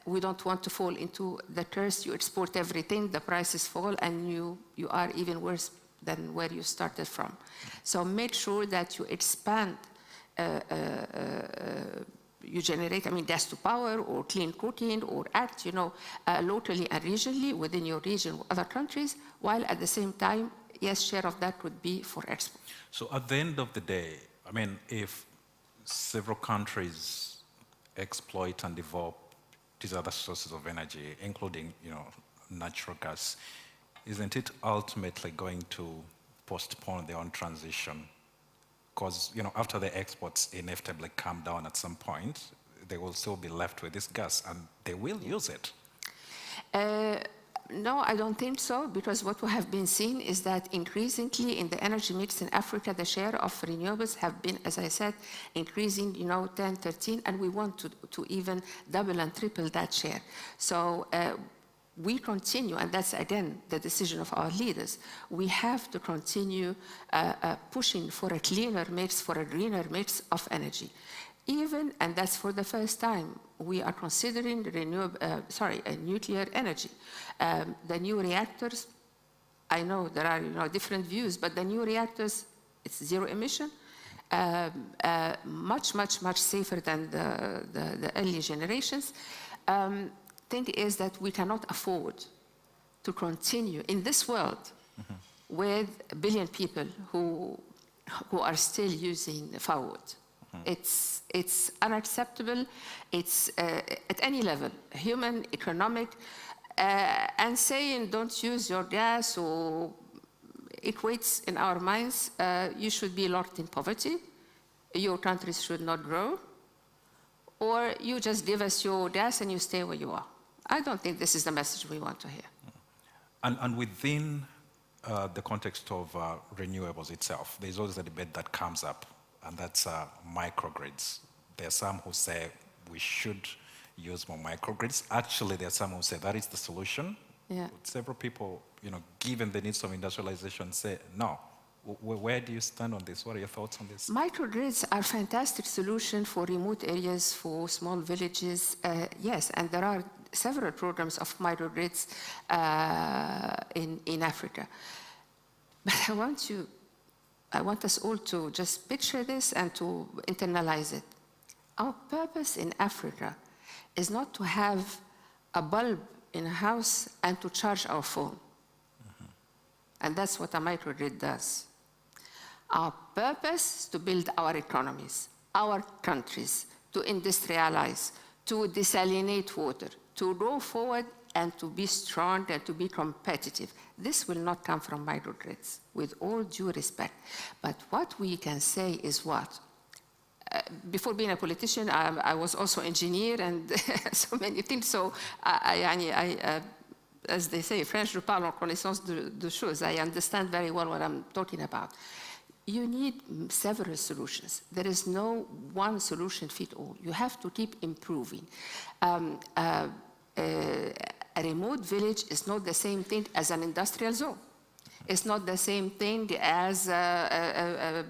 S11: we don't want to fall into the curse. You export everything, the prices fall, and you are even worse than where you started from. So make sure that you expand, you generate, I mean, gas to power or clean cooking, or act, locally and regionally within your region or other countries, while at the same time, yes, share of that would be for export.
S10: So at the end of the day, I mean, if several countries exploit and develop these other sources of energy, including, natural gas, isn't it ultimately going to postpone their own transition? Because, after the exports inevitably come down at some point, they will still be left with this gas and they will use it.
S11: No, I don't think so, because what we have been seeing is that increasingly in the energy mix in Africa, the share of renewables have been, as I said, increasing, 10, 13, and we want to even double and triple that share. So we continue, and that's again the decision of our leaders. We have to continue pushing for a cleaner mix, for a greener mix of energy. Even, and that's for the first time, we are considering nuclear energy. The new reactors, I know there are different views, but the new reactors, it's zero emission, much safer than the early generations. Thing is that we cannot afford to continue in this world with 1 billion people who are still using firewood. It's unacceptable. It's at any level, human, economic, and saying don't use your gas or equates in our minds, you should be locked in poverty, your countries should not grow, or you just give us your gas and you stay where you are. I don't think this is the message we want to hear.
S10: And within the context of renewables itself, there's always a debate that comes up, and that's microgrids. There are some who say we should use more microgrids. Actually, there are some who say that is the solution.
S11: Yeah.
S10: Several people, given the needs of industrialization, say no. Where do you stand on this? What are your thoughts on this?
S11: Microgrids are a fantastic solution for remote areas, for small villages. Yes, and there are several programs of microgrids in Africa. But I want us all to just picture this and to internalize it. Our purpose in Africa is not to have a bulb in a house and to charge our phone. And that's what a microgrid does. Our purpose is to build our economies, our countries, to industrialize, to desalinate water, to go forward and to be strong and to be competitive. This will not come from microgrids, with all due respect. But what we can say is what? Before being a politician, I was also engineer and so many things. So, as they say, French, je parle en connaissance de choses. I understand very well what I'm talking about. You need several solutions. There is no one solution fit all. You have to keep improving. A remote village is not the same thing as an industrial zone. It's not the same thing as a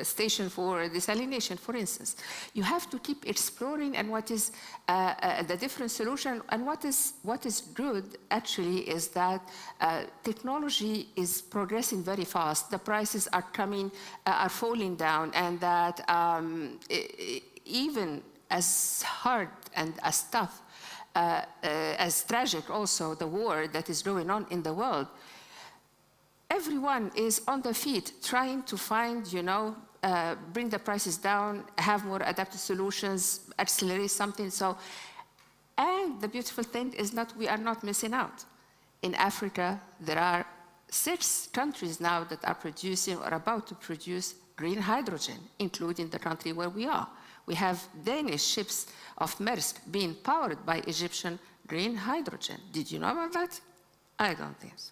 S11: station for desalination, for instance. You have to keep exploring and what is the different solution. And what is good, actually, is that technology is progressing very fast. The prices are falling down, and that even as hard and as tough, as tragic also, the war that is going on in the world, everyone is on their feet trying to find, bring the prices down, have more adaptive solutions, accelerate something. So, and the beautiful thing is that we are not missing out. In Africa, there are 6 countries now that are producing or about to produce green hydrogen, including the country where we are. We have Danish ships of Maersk being powered by Egyptian green hydrogen. Did you know about that? I don't think so.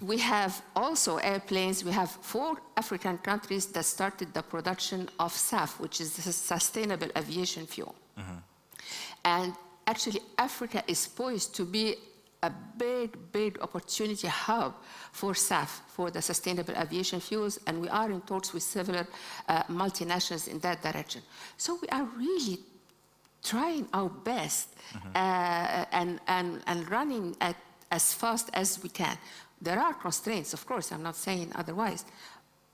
S11: We have also airplanes. We have 4 African countries that started the production of SAF, which is the sustainable aviation fuel. And actually, Africa is poised to be a big opportunity hub for SAF, for the sustainable aviation fuels, and we are in talks with several multinationals in that direction. So we are really trying our best and running as fast as we can. There are constraints, of course, I'm not saying otherwise,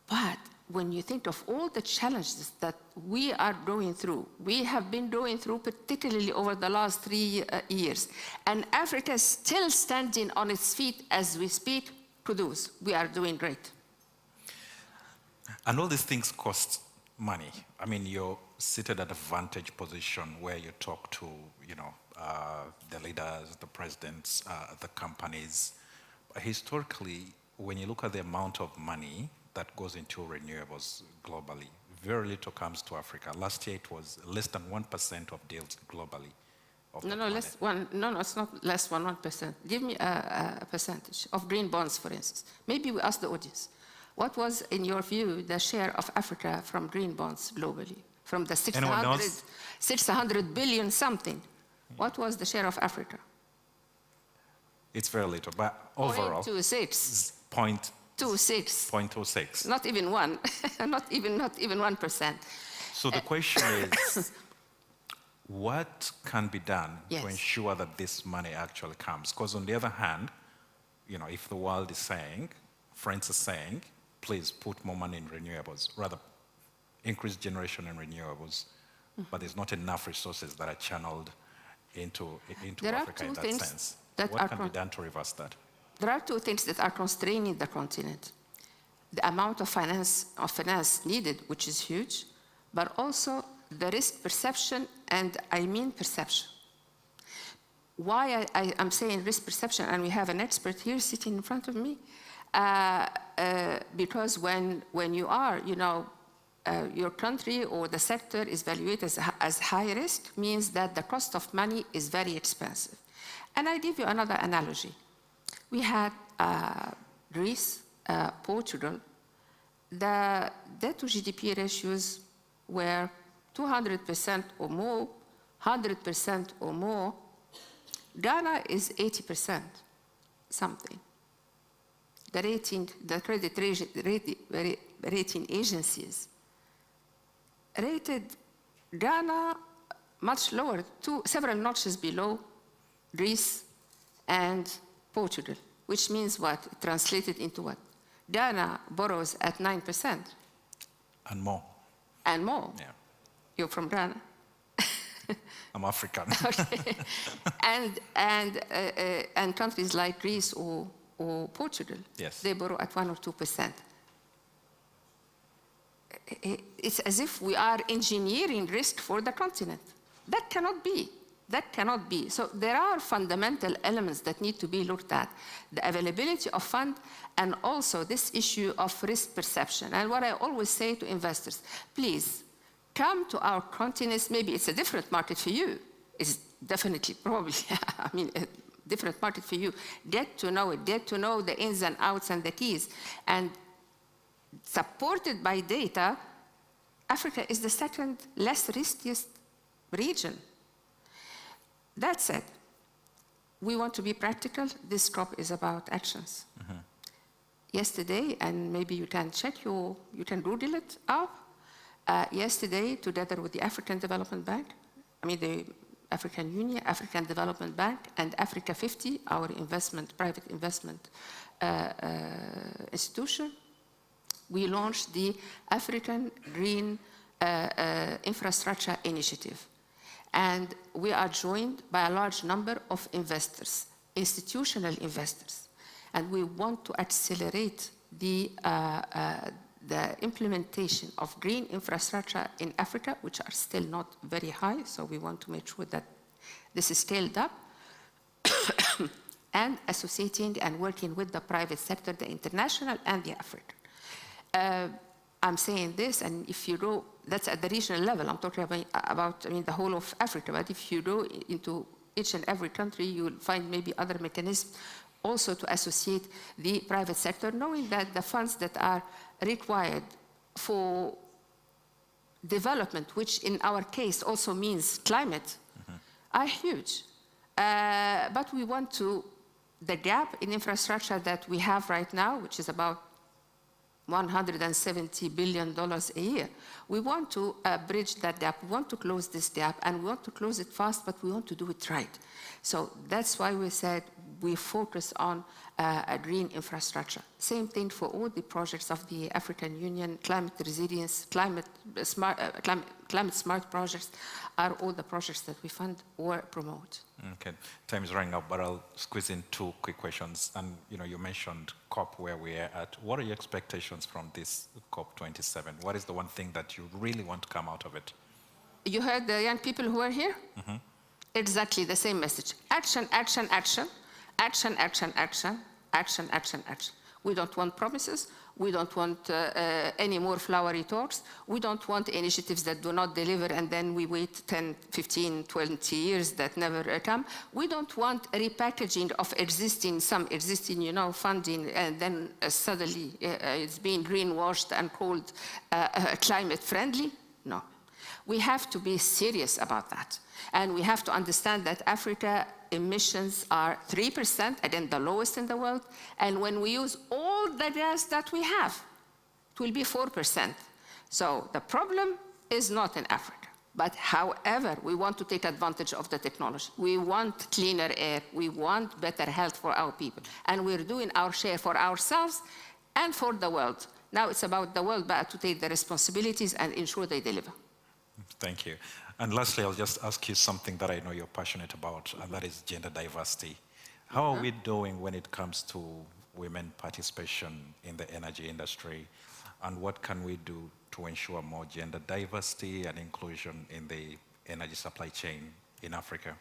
S11: but when you think of all the challenges that we are going through, we have been going through, particularly over the last 3 years, and Africa is still standing on its feet as we speak, produce. We are doing great.
S10: And all these things cost money. I mean, you're seated at a vantage position where you talk to, the leaders, the presidents, the companies. Historically, when you look at the amount of money that goes into renewables globally, very little comes to Africa. Last year, it was less than 1% of deals globally.
S11: No, it's not less than 1%. Give me a percentage of green bonds, for instance. Maybe we ask the audience. What was, in your view, the share of Africa from green bonds globally? From the 600 billion something. What was the share of Africa?
S10: It's very little, but overall,
S11: 0.26.
S10: 0.26.
S11: Not even 1. not even 1%.
S10: So the question is, what can be done to ensure that this money actually comes? Because on the other hand, if the world is saying, friends are saying, please put more money in renewables, rather increase generation in renewables, but there's not enough resources that are channeled into Africa in that sense. What can be done to reverse that?
S11: There are 2 things that are constraining the continent. The amount of finance needed, which is huge, but also the risk perception, and I mean perception. Why I'm saying risk perception, and we have an expert here sitting in front of me, because when you are, your country or the sector is valued as high risk, means that the cost of money is very expensive. And I give you another analogy. We had Greece, Portugal. The debt to GDP ratios were 200% or more, 100% or more. Ghana is 80% something. The credit rating agencies rated Ghana much lower, several notches below Greece and Portugal, which means what? Translated into what? Ghana borrows at 9%.
S10: And more.
S11: And more.
S10: Yeah.
S11: You're from Ghana?
S10: I'm African.
S11: Okay. And countries like Greece or Portugal, they borrow at 1 or 2%. It's as if we are engineering risk for the continent. That cannot be. That cannot be. So there are fundamental elements that need to be looked at. The availability of fund and also this issue of risk perception. And what I always say to investors, please come to our continents. Maybe it's a different market for you. It's definitely, probably, I mean, a different market for you. Get to know it, get to know the ins and outs and the keys. And supported by data, Africa is the second less riskiest region. That said, we want to be practical. This COP is about actions. Yesterday, and maybe you can check, you can Google it up. Yesterday, together with the African Development Bank, I mean the African Union, African Development Bank, and Africa 50, our private investment institution, we launched the African Green Infrastructure Initiative. And we are joined by a large number of investors, institutional investors. And we want to accelerate the implementation of green infrastructure in Africa, which are still not very high. So we want to make sure that this is scaled up and associating and working with the private sector, the international and the African. I'm saying this, and if you go, that's at the regional level. I'm talking about the whole of Africa. But if you go into each and every country, you will find maybe other mechanisms also to associate the private sector, knowing that the funds that are required for development, which in our case also means climate, are huge. But we want to, the gap in infrastructure that we have right now, which is about $170 billion a year. We want to bridge that gap. We want to close this gap, and we want to close it fast, but we want to do it right. So that's why we said we focus on a green infrastructure. Same thing for all the projects of the African Union, climate resilience, climate smart projects are all the projects that we fund or promote.
S10: Okay, time is running out, but I'll squeeze in two quick questions. And you mentioned COP where we're at. What are your expectations from this COP27? What is the one thing that you really want to come out of it?
S11: You heard the young people who are here? Exactly the same message. Action, action, action. Action, action, action. Action, action, action. We don't want promises. We don't want any more flowery talks. We don't want initiatives that do not deliver and then we wait 10, 15, 20 years that never come. We don't want repackaging of some existing, funding and then suddenly it's being greenwashed and called climate friendly. No. We have to be serious about that. And we have to understand that Africa emissions are 3%, again, the lowest in the world. And when we use all the gas that we have, it will be 4%. So the problem is not in Africa. But however, we want to take advantage of the technology. We want cleaner air. We want better health for our people. And we're doing our share for ourselves and for the world. Now it's about the world to take the responsibilities and ensure they deliver.
S10: Thank you. And lastly, I'll just ask you something that I know you're passionate about, and that is gender diversity. How are we doing when it comes to women participation in the energy industry? And what can we do to ensure more gender diversity and inclusion in the energy supply chain in Africa?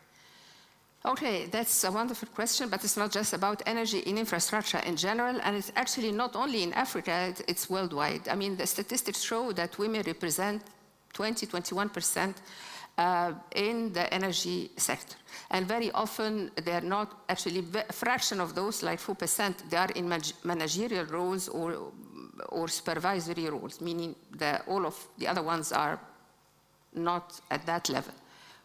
S11: Okay, that's a wonderful question, but it's not just about energy in infrastructure in general, and it's actually not only in Africa, it's worldwide. I mean, the statistics show that women represent 21% in the energy sector. And very often, they're not actually, a fraction of those, like 4%, they are in managerial roles or supervisory roles, meaning that all of the other ones are not at that level.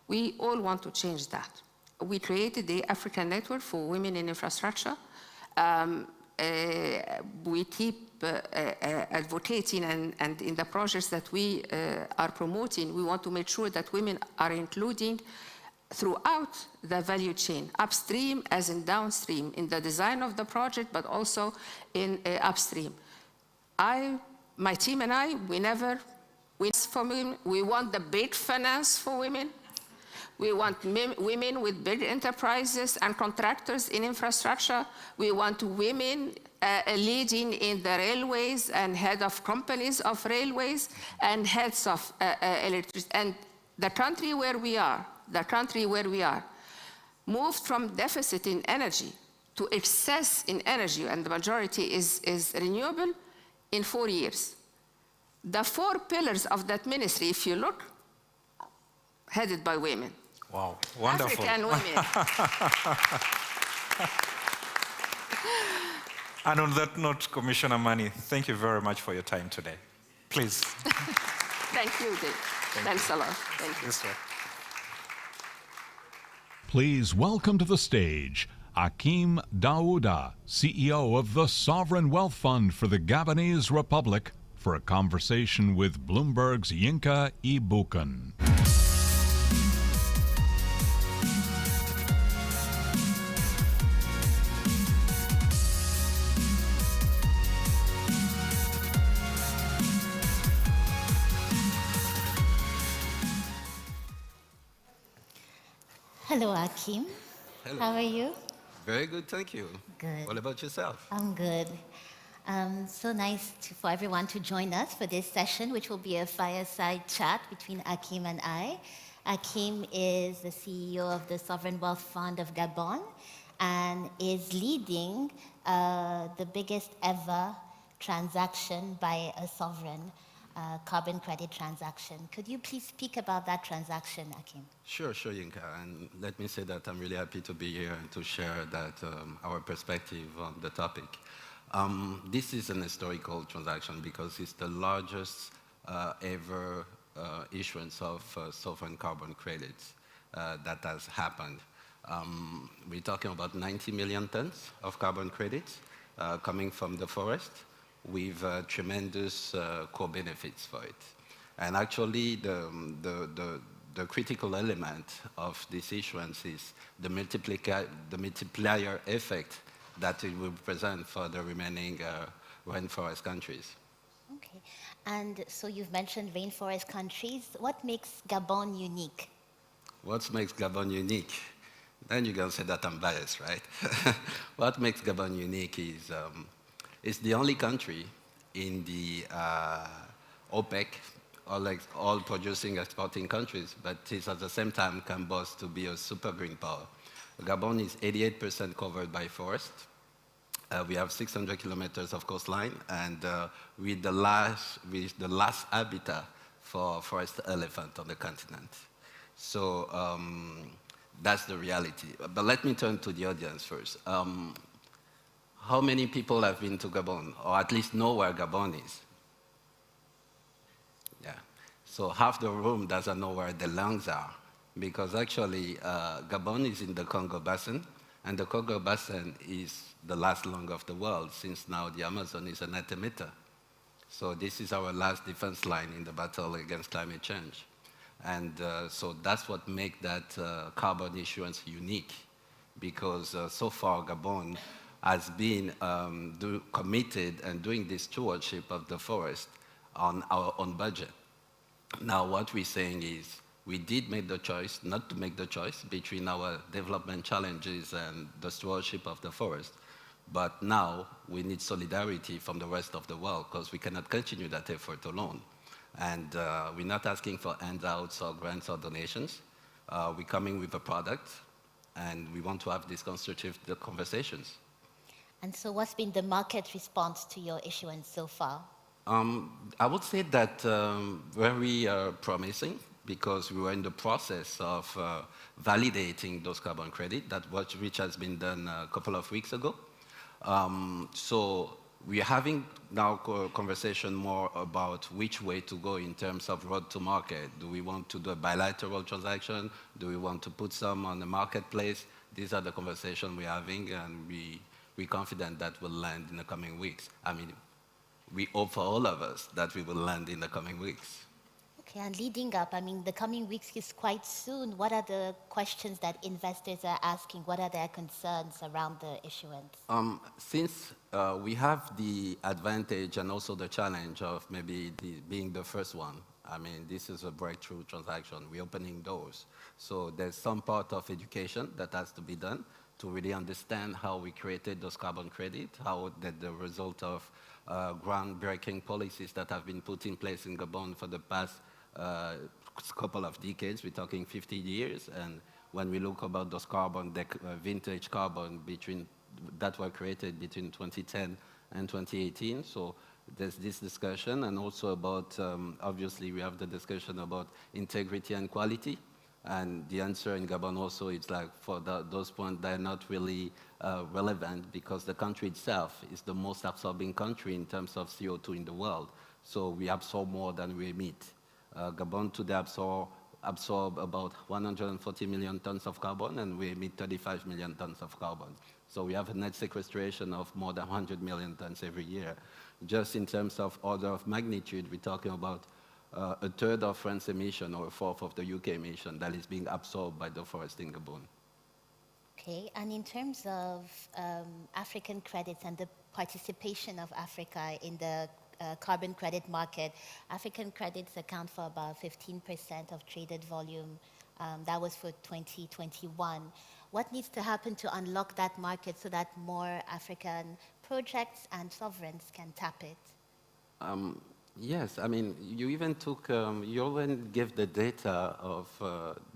S11: We all want to change that. We created the African Network for Women in Infrastructure. We keep advocating and in the projects that we are promoting, we want to make sure that women are including throughout the value chain, upstream as in downstream, in the design of the project, but also in upstream. My team and I, we want the big finance for women. We want women with big enterprises and contractors in infrastructure. We want women leading in the railways and head of companies of railways and heads of electricity. And the country where we are, the country where we are, moved from deficit in energy to excess in energy, and the majority is renewable, in 4 years. The 4 pillars of that ministry, if you look, headed by women.
S10: Wow, wonderful.
S11: African women.
S10: And on that note, Commissioner Amani, thank you very much for your time today. Please.
S11: Thank you, Dave. Thanks a lot. Thank you.
S10: Yes, sir.
S1: Please welcome to the stage Hakim Daouda, CEO of the Sovereign Wealth Fund for the Gabonese Republic, for a conversation with Bloomberg's Yinka Ibukan.
S12: Hello, Hakim.
S13: Hello.
S12: How are you?
S13: Very good, thank you.
S12: Good.
S13: What about yourself?
S12: I'm good. So nice for everyone to join us for this session, which will be a fireside chat between Hakim and I. Hakim is the CEO of the Sovereign Wealth Fund of Gabon and is leading the biggest ever transaction by a sovereign, carbon credit transaction. Could you please speak about that transaction, Hakim?
S13: Sure, Yinka. And let me say that I'm really happy to be here and to share that our perspective on the topic. This is an historical transaction because it's the largest ever issuance of sovereign carbon credits that has happened. We're talking about 90 million tons of carbon credits coming from the forest, with tremendous co-benefits for it. And actually, the critical element of this issuance is the multiplier effect that it will present for the remaining rainforest countries.
S12: Okay. And so you've mentioned rainforest countries. What makes Gabon unique?
S13: What makes Gabon unique? Then you're going to say that I'm biased, right? What makes Gabon unique is it's the only country in the OPEC, all producing, exporting countries, but it at the same time can boast to be a super green power. Gabon is 88% covered by forest. We have 600 kilometers of coastline, and with the last habitat for forest elephant on the continent. So that's the reality. But let me turn to the audience first. How many people have been to Gabon, or at least know where Gabon is? Yeah. So half the room doesn't know where the lungs are, because actually Gabon is in the Congo Basin, and the Congo Basin is the last lung of the world, since now the Amazon is a net emitter. So this is our last defense line in the battle against climate change. And so that's what makes that carbon issuance unique, because so far Gabon has been committed and doing this stewardship of the forest on our own budget. Now, what we're saying is we did make the choice not to make the choice between our development challenges and the stewardship of the forest, but now we need solidarity from the rest of the world, because we cannot continue that effort alone. And we're not asking for handouts or grants or donations. We're coming with a product, and we want to have these constructive conversations.
S12: And so what's been the market response to your issuance so far?
S13: I would say that very promising, because we were in the process of validating those carbon credits, which has been done a couple of weeks ago. So we're having now a conversation more about which way to go in terms of road to market. Do we want to do a bilateral transaction? Do we want to put some on the marketplace? These are the conversations we're having, and we're confident that will land in the coming weeks. I mean, we hope for all of us that we will land in the coming weeks.
S12: Okay, and leading up, I mean, the coming weeks is quite soon. What are the questions that investors are asking? What are their concerns around the issuance?
S13: Since we have the advantage and also the challenge of maybe being the first one, I mean, this is a breakthrough transaction. We're opening doors. So there's some part of education that has to be done to really understand how we created those carbon credits, how that the result of groundbreaking policies that have been put in place in Gabon for the past couple of decades, we're talking 50 years, and when we look about those vintage carbon that were created between 2010 and 2018, so there's this discussion, and also about, obviously, we have the discussion about integrity and quality. And the answer in Gabon also is like, for those points, they're not really relevant because the country itself is the most absorbing country in terms of CO2 in the world. So we absorb more than we emit. Gabon today absorb about 140 million tons of carbon, and we emit 35 million tons of carbon. So we have a net sequestration of more than 100 million tons every year. Just in terms of order of magnitude, we're talking about a third of France's emission or a fourth of the UK emission that is being absorbed by the forest in Gabon.
S12: Okay, and in terms of African credits and the participation of Africa in the carbon credit market, African credits account for about 15% of traded volume. That was for 2021. What needs to happen to unlock that market so that more African projects and sovereigns can tap it?
S13: Yes, I mean, you even took, you even gave the data of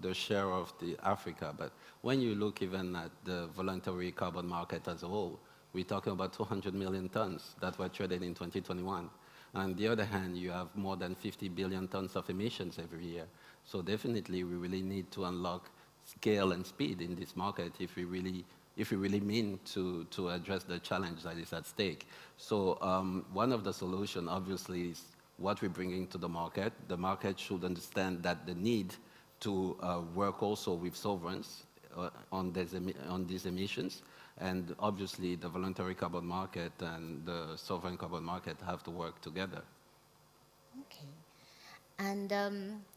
S13: the share of the Africa, but when you look even at the voluntary carbon market as a whole, we're talking about 200 million tons that were traded in 2021. On the other hand, you have more than 50 billion tons of emissions every year. So definitely we really need to unlock scale and speed in this market if we really mean to address the challenge that is at stake. So one of the solutions, obviously, is what we're bringing to the market. The market should understand that the need to work also with sovereigns on these emissions. And obviously, the voluntary carbon market and the sovereign carbon market have to work together.
S12: Okay. And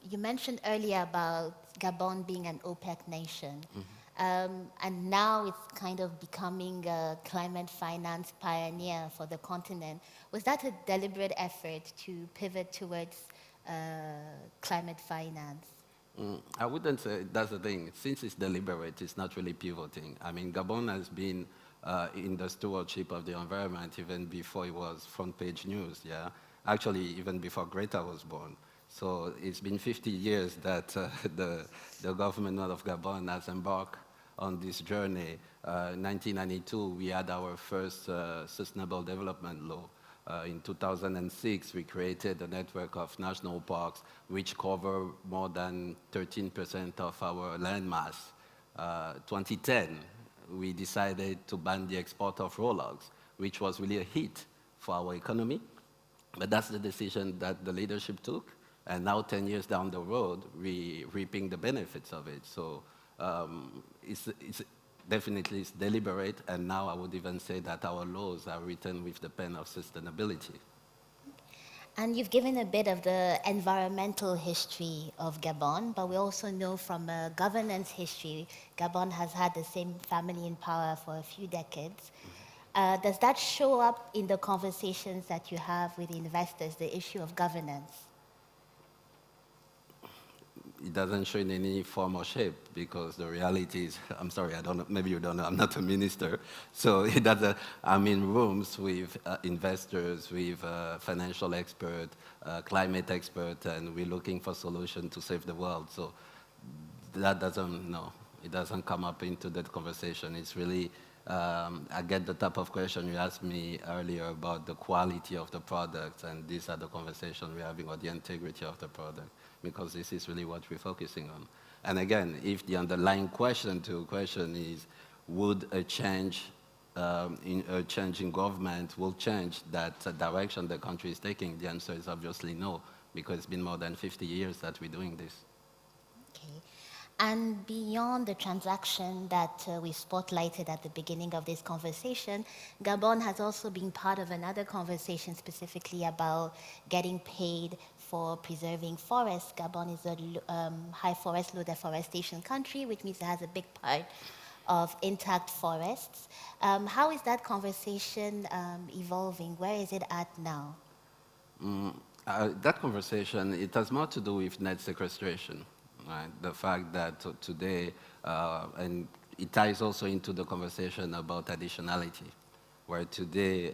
S12: you mentioned earlier about Gabon being an OPEC nation. Mm-hmm. And now it's kind of becoming a climate finance pioneer for the continent. Was that a deliberate effort to pivot towards climate finance?
S13: I wouldn't say that's the thing. Since it's deliberate, it's not really pivoting. I mean, Gabon has been in the stewardship of the environment even before it was front page news, yeah? Actually, even before Greta was born. So it's been 50 years that the government of Gabon has embarked on this journey. In 1992, we had our first sustainable development law. In 2006, we created a network of national parks which cover more than 13% of our land mass. 2010, we decided to ban the export of raw logs, which was really a hit for our economy. But that's the decision that the leadership took. And now, 10 years down the road, we're reaping the benefits of it. So it's definitely it's deliberate, and now I would even say that our laws are written with the pen of sustainability.
S12: And you've given a bit of the environmental history of Gabon, but we also know from a governance history, Gabon has had the same family in power for a few decades. Does that show up in the conversations that you have with investors, the issue of governance?
S13: It doesn't show in any form or shape because the reality is, I'm sorry, I don't know, maybe you don't know, I'm not a minister. So it doesn't, I'm in rooms with investors, with financial experts, climate experts, and we're looking for solutions to save the world. So that doesn't, no, it doesn't come up into that conversation. It's really, I get the type of question you asked me earlier about the quality of the product, and these are the conversations we're having, or the integrity of the product, because this is really what we're focusing on. And again, if the underlying question is, would a change in government will change that direction the country is taking, the answer is obviously no, because it's been more than 50 years that we're doing this.
S12: Okay. And beyond the transaction that we spotlighted at the beginning of this conversation, Gabon has also been part of another conversation specifically about getting paid for preserving forests. Gabon is a high forest, low deforestation country, which means it has a big part of intact forests. How is that conversation evolving? Where is it at now?
S13: That conversation, it has more to do with net sequestration. Right? The fact that today, and it ties also into the conversation about additionality, where today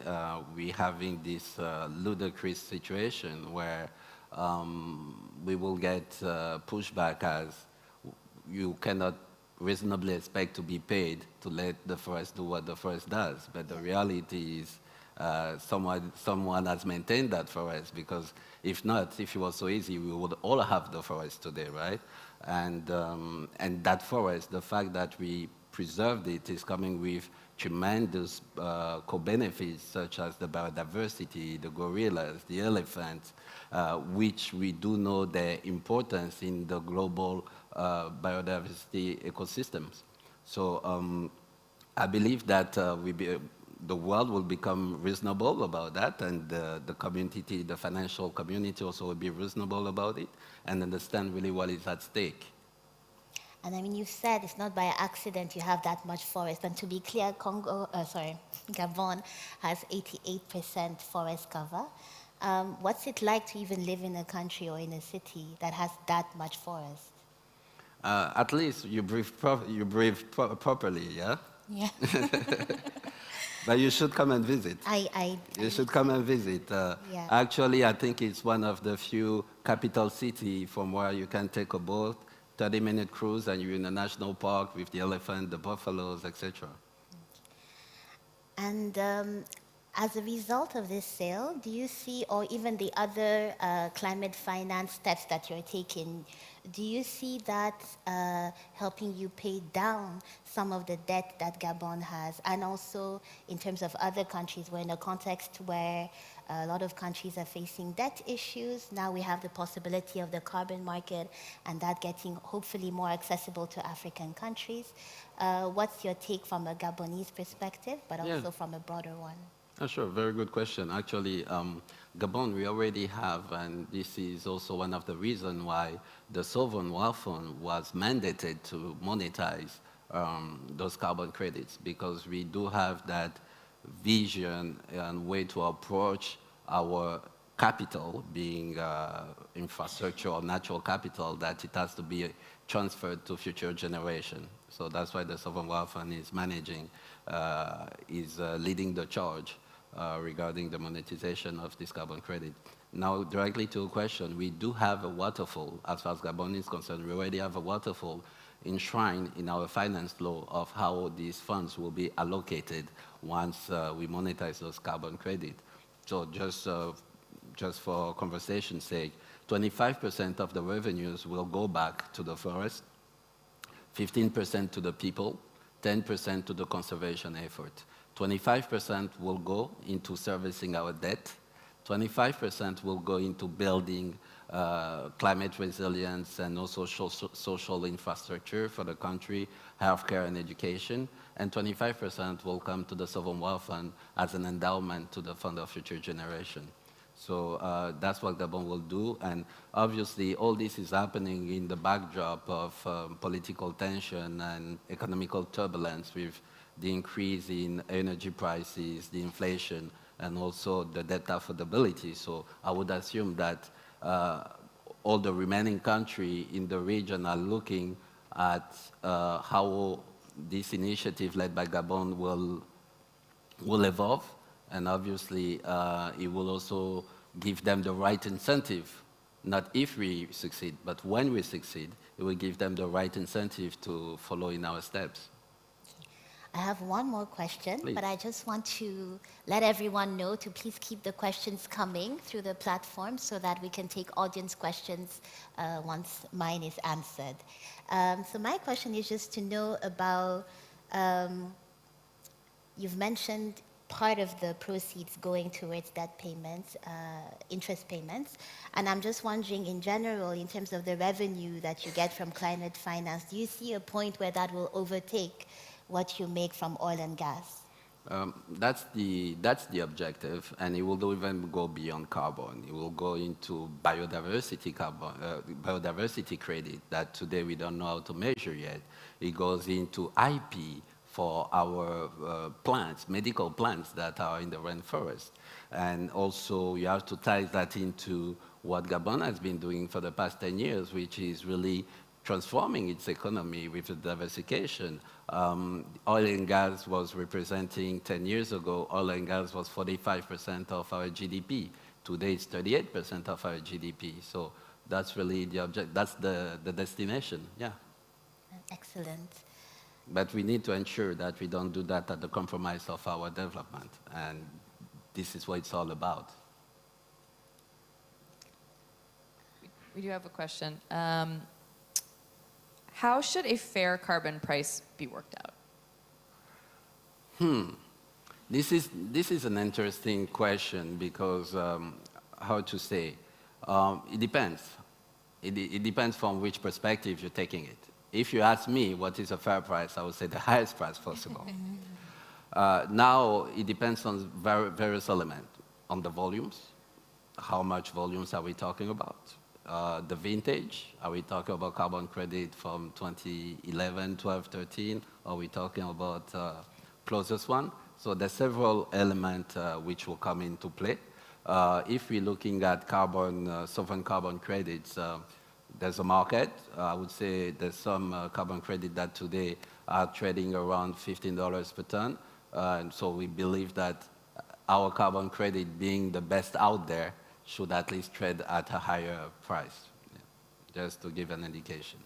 S13: we're having this ludicrous situation where we will get pushback as you cannot reasonably expect to be paid to let the forest do what the forest does. But the reality is someone has maintained that forest, because if not, if it was so easy, we would all have the forest today, right? And that forest, the fact that we preserved it is coming with tremendous co-benefits, such as the biodiversity, the gorillas, the elephants, which we do know their importance in the global biodiversity ecosystems. So I believe that the world will become reasonable about that, and the community, the financial community also will be reasonable about it and understand really what is at stake.
S12: And I mean, you said it's not by accident you have that much forest. And to be clear, Gabon has 88% forest cover. What's it like to even live in a country or in a city that has that much forest?
S13: At least you breathe properly, yeah?
S12: Yeah.
S13: But you should come and visit. You should come and visit.
S12: Yeah.
S13: Actually, I think it's one of the few capital cities from where you can take a boat, 30-minute cruise, and you're in a national park with the elephant, the buffaloes, etc.
S12: And as a result of this sale, do you see, or even the other climate finance steps that you're taking, do you see that helping you pay down some of the debt that Gabon has? And also in terms of other countries, we're in a context where a lot of countries are facing debt issues. Now we have the possibility of the carbon market and that getting hopefully more accessible to African countries. What's your take from a Gabonese perspective, but also from a broader one?
S13: Sure, very good question. Actually, Gabon, we already have, and this is also one of the reasons why the Sovereign Wealth Fund was mandated to monetize those carbon credits, because we do have that vision and way to approach our capital, being infrastructure or natural capital, that it has to be transferred to future generation. So that's why the Sovereign Wealth Fund is managing, leading the charge regarding the monetization of this carbon credit. Now, directly to your question, we do have a waterfall. As far as Gabon is concerned, we already have a waterfall enshrined in our finance law of how these funds will be allocated once we monetize those carbon credits. So just for conversation's sake, 25% of the revenues will go back to the forest, 15% to the people, 10% to the conservation effort. 25% will go into servicing our debt, 25% will go into building climate resilience and also social infrastructure for the country, healthcare and education, and 25% will come to the Sovereign Wealth Fund as an endowment to the Fund of Future Generation. So that's what Gabon will do, and obviously all this is happening in the backdrop of political tension and economical turbulence with the increase in energy prices, the inflation, and also the debt affordability. So I would assume that all the remaining countries in the region are looking at how this initiative led by Gabon will evolve, and obviously it will also give them the right incentive, not if we succeed, but when we succeed, it will give them the right incentive to follow in our steps.
S12: I have one more question,
S13: Please.
S12: but I just want to let everyone know to please keep the questions coming through the platform so that we can take audience questions once mine is answered. So my question is just to know about, you've mentioned part of the proceeds going towards debt payments, interest payments, and I'm just wondering in general, in terms of the revenue that you get from climate finance, do you see a point where that will overtake what you make from oil and gas?
S13: That's the objective, and it will even go beyond carbon. It will go into biodiversity credit that today we don't know how to measure yet. It goes into IP for our plants, medical plants that are in the rainforest. And also you have to tie that into what Gabon has been doing for the past 10 years, which is really transforming its economy with the diversification. Oil and gas was representing, 10 years ago, oil and gas was 45% of our GDP. Today, it's 38% of our GDP. So that's really the object. That's the destination, yeah.
S12: Excellent.
S13: But we need to ensure that we don't do that at the compromise of our development. And this is what it's all about.
S14: We do have a question. How should a fair carbon price be worked out?
S13: This is an interesting question because, how to say, it depends. It depends from which perspective you're taking it. If you ask me what is a fair price, I would say the highest price possible. Now, it depends on various elements. On the volumes, how much volumes are we talking about? The vintage, are we talking about carbon credit from 2011, 12, 13? Are we talking about closest one? So there's several elements which will come into play. If we're looking at sovereign carbon credits, there's a market. I would say there's some carbon credit that today are trading around $15 per ton. And so we believe that our carbon credit being the best out there should at least trade at a higher price, just to give an indication.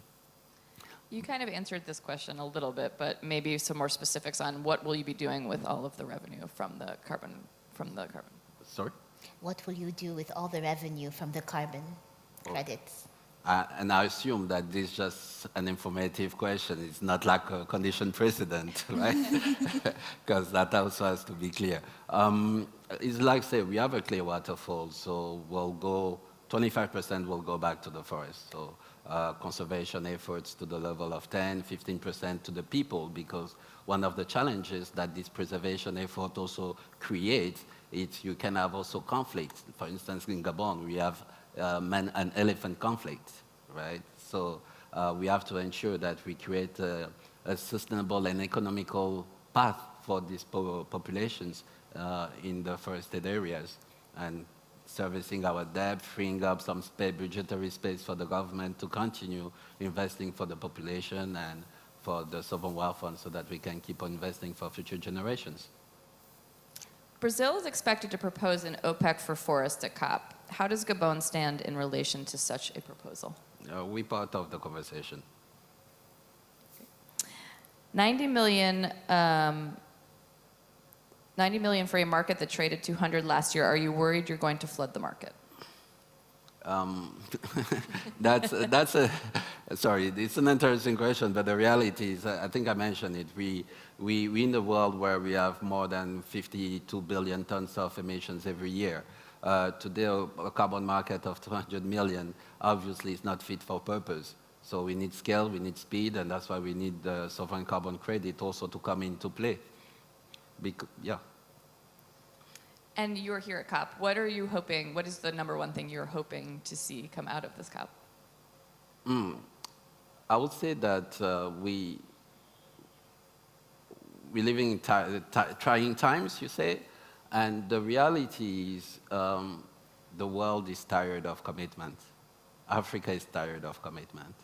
S14: You kind of answered this question a little bit, but maybe some more specifics on what will you be doing with all of the revenue from the carbon?
S13: Sorry?
S12: What will you do with all the revenue from the carbon credits?
S13: And I assume that this is just an informative question. It's not like a condition precedent, right? Because that also has to be clear. It's like, say, we have a clear waterfall, so 25% will go back to the forest. So conservation efforts to the level of 10, 15% to the people, because one of the challenges that this preservation effort also creates is you can have also conflicts. For instance, in Gabon, we have man and elephant conflict, right? So we have to ensure that we create a sustainable and economical path for these populations in the forested areas, and servicing our debt, freeing up some budgetary space for the government to continue investing for the population and for the sovereign wealth fund so that we can keep on investing for future generations.
S14: Brazil is expected to propose an OPEC for forest at COP. How does Gabon stand in relation to such a proposal?
S13: We're part of the conversation.
S14: 90 million for a market that traded 200 last year. Are you worried you're going to flood the market?
S13: Sorry, it's an interesting question, but the reality is, I think I mentioned it, we in the world where we have more than 52 billion tons of emissions every year. Today, a carbon market of 200 million obviously is not fit for purpose. So we need scale, we need speed, and that's why we need the sovereign carbon credit also to come into play. Yeah.
S14: And you're here at COP. What are you hoping, what is the number one thing you're hoping to see come out of this COP?
S13: I would say that we're living in trying times, you say, and the reality is the world is tired of commitment. Africa is tired of commitment.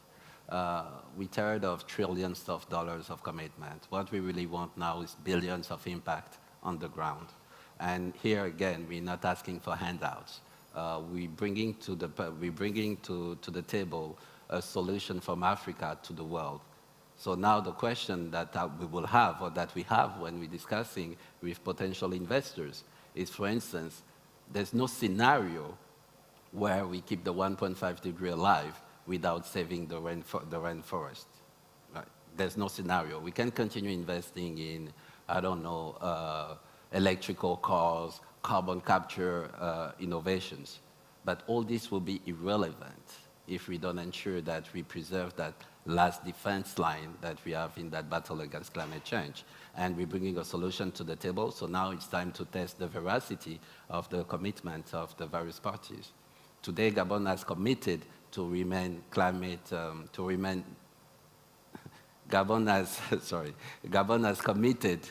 S13: We're tired of trillions of dollars of commitment. What we really want now is billions of impact on the ground. And here again, we're not asking for handouts. We're bringing to the table a solution from Africa to the world. So now the question that we will have, or that we have when we're discussing with potential investors, is, for instance, there's no scenario where we keep the 1.5 degree alive without saving the rainforest. Right? There's no scenario. We can continue investing in, I don't know, electrical cars, carbon capture innovations. But all this will be irrelevant if we don't ensure that we preserve that last defense line that we have in that battle against climate change. And we're bringing a solution to the table, so now it's time to test the veracity of the commitment of the various parties. Today, Gabon has committed to remain Gabon has committed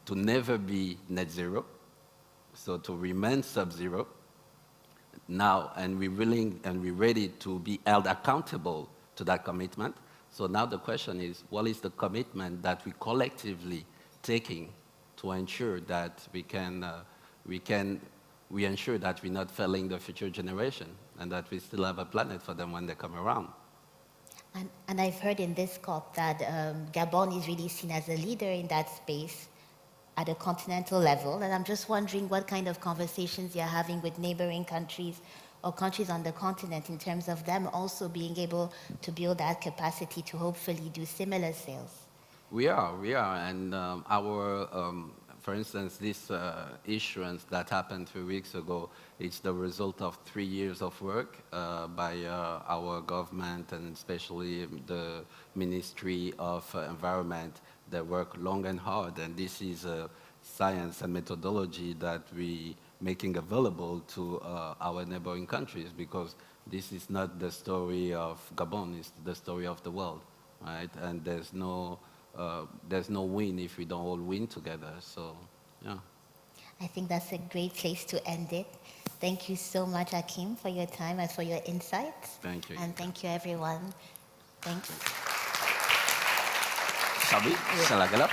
S13: to never be net zero, so to remain sub-zero now, and we're willing and we're ready to be held accountable to that commitment. So now the question is, what is the commitment that we're collectively taking to ensure that we can we ensure that we're not failing the future generation and that we still have a planet for them when they come around.
S12: And I've heard in this COP that Gabon is really seen as a leader in that space at a continental level. And I'm just wondering what kind of conversations you're having with neighboring countries or countries on the continent in terms of them also being able to build that capacity to hopefully do similar sales.
S13: We are, and for instance, this issuance that happened 3 weeks ago, it's the result of 3 years of work by our government and especially the Ministry of Environment. They work long and hard, and this is a science and methodology that we making available to our neighboring countries, because this is not the story of Gabon, it's the story of the world, right? And there's no win if we don't all win together, so, yeah.
S12: I think that's a great place to end it. Thank you so much, Hakim, for your time and for your insights.
S13: Thank you.
S12: And thank you, everyone. Thank you.
S13: Sabi, shall I get up?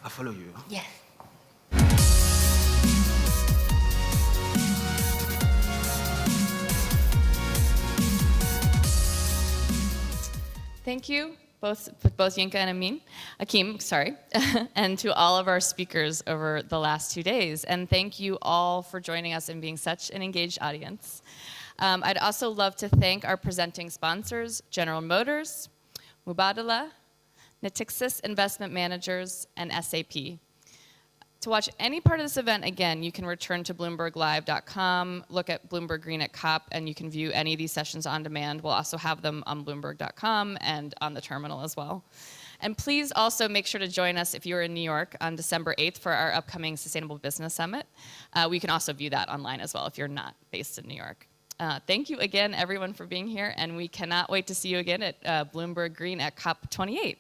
S13: I follow you.
S12: Yes.
S7: Thank you, both Yinka and Hakim, and to all of our speakers over the last 2 days. And thank you all for joining us and being such an engaged audience. I'd also love to thank our presenting sponsors, General Motors, Mubadala, Natixis Investment Managers, and SAP. To watch any part of this event again, you can return to BloombergLive.com, look at Bloomberg Green at COP, and you can view any of these sessions on demand. We'll also have them on Bloomberg.com and on the terminal as well. And please also make sure to join us if you're in New York on December 8th for our upcoming Sustainable Business Summit. We can also view that online as well if you're not based in New York. Thank you again, everyone, for being here, and we cannot wait to see you again at Bloomberg Green at COP28.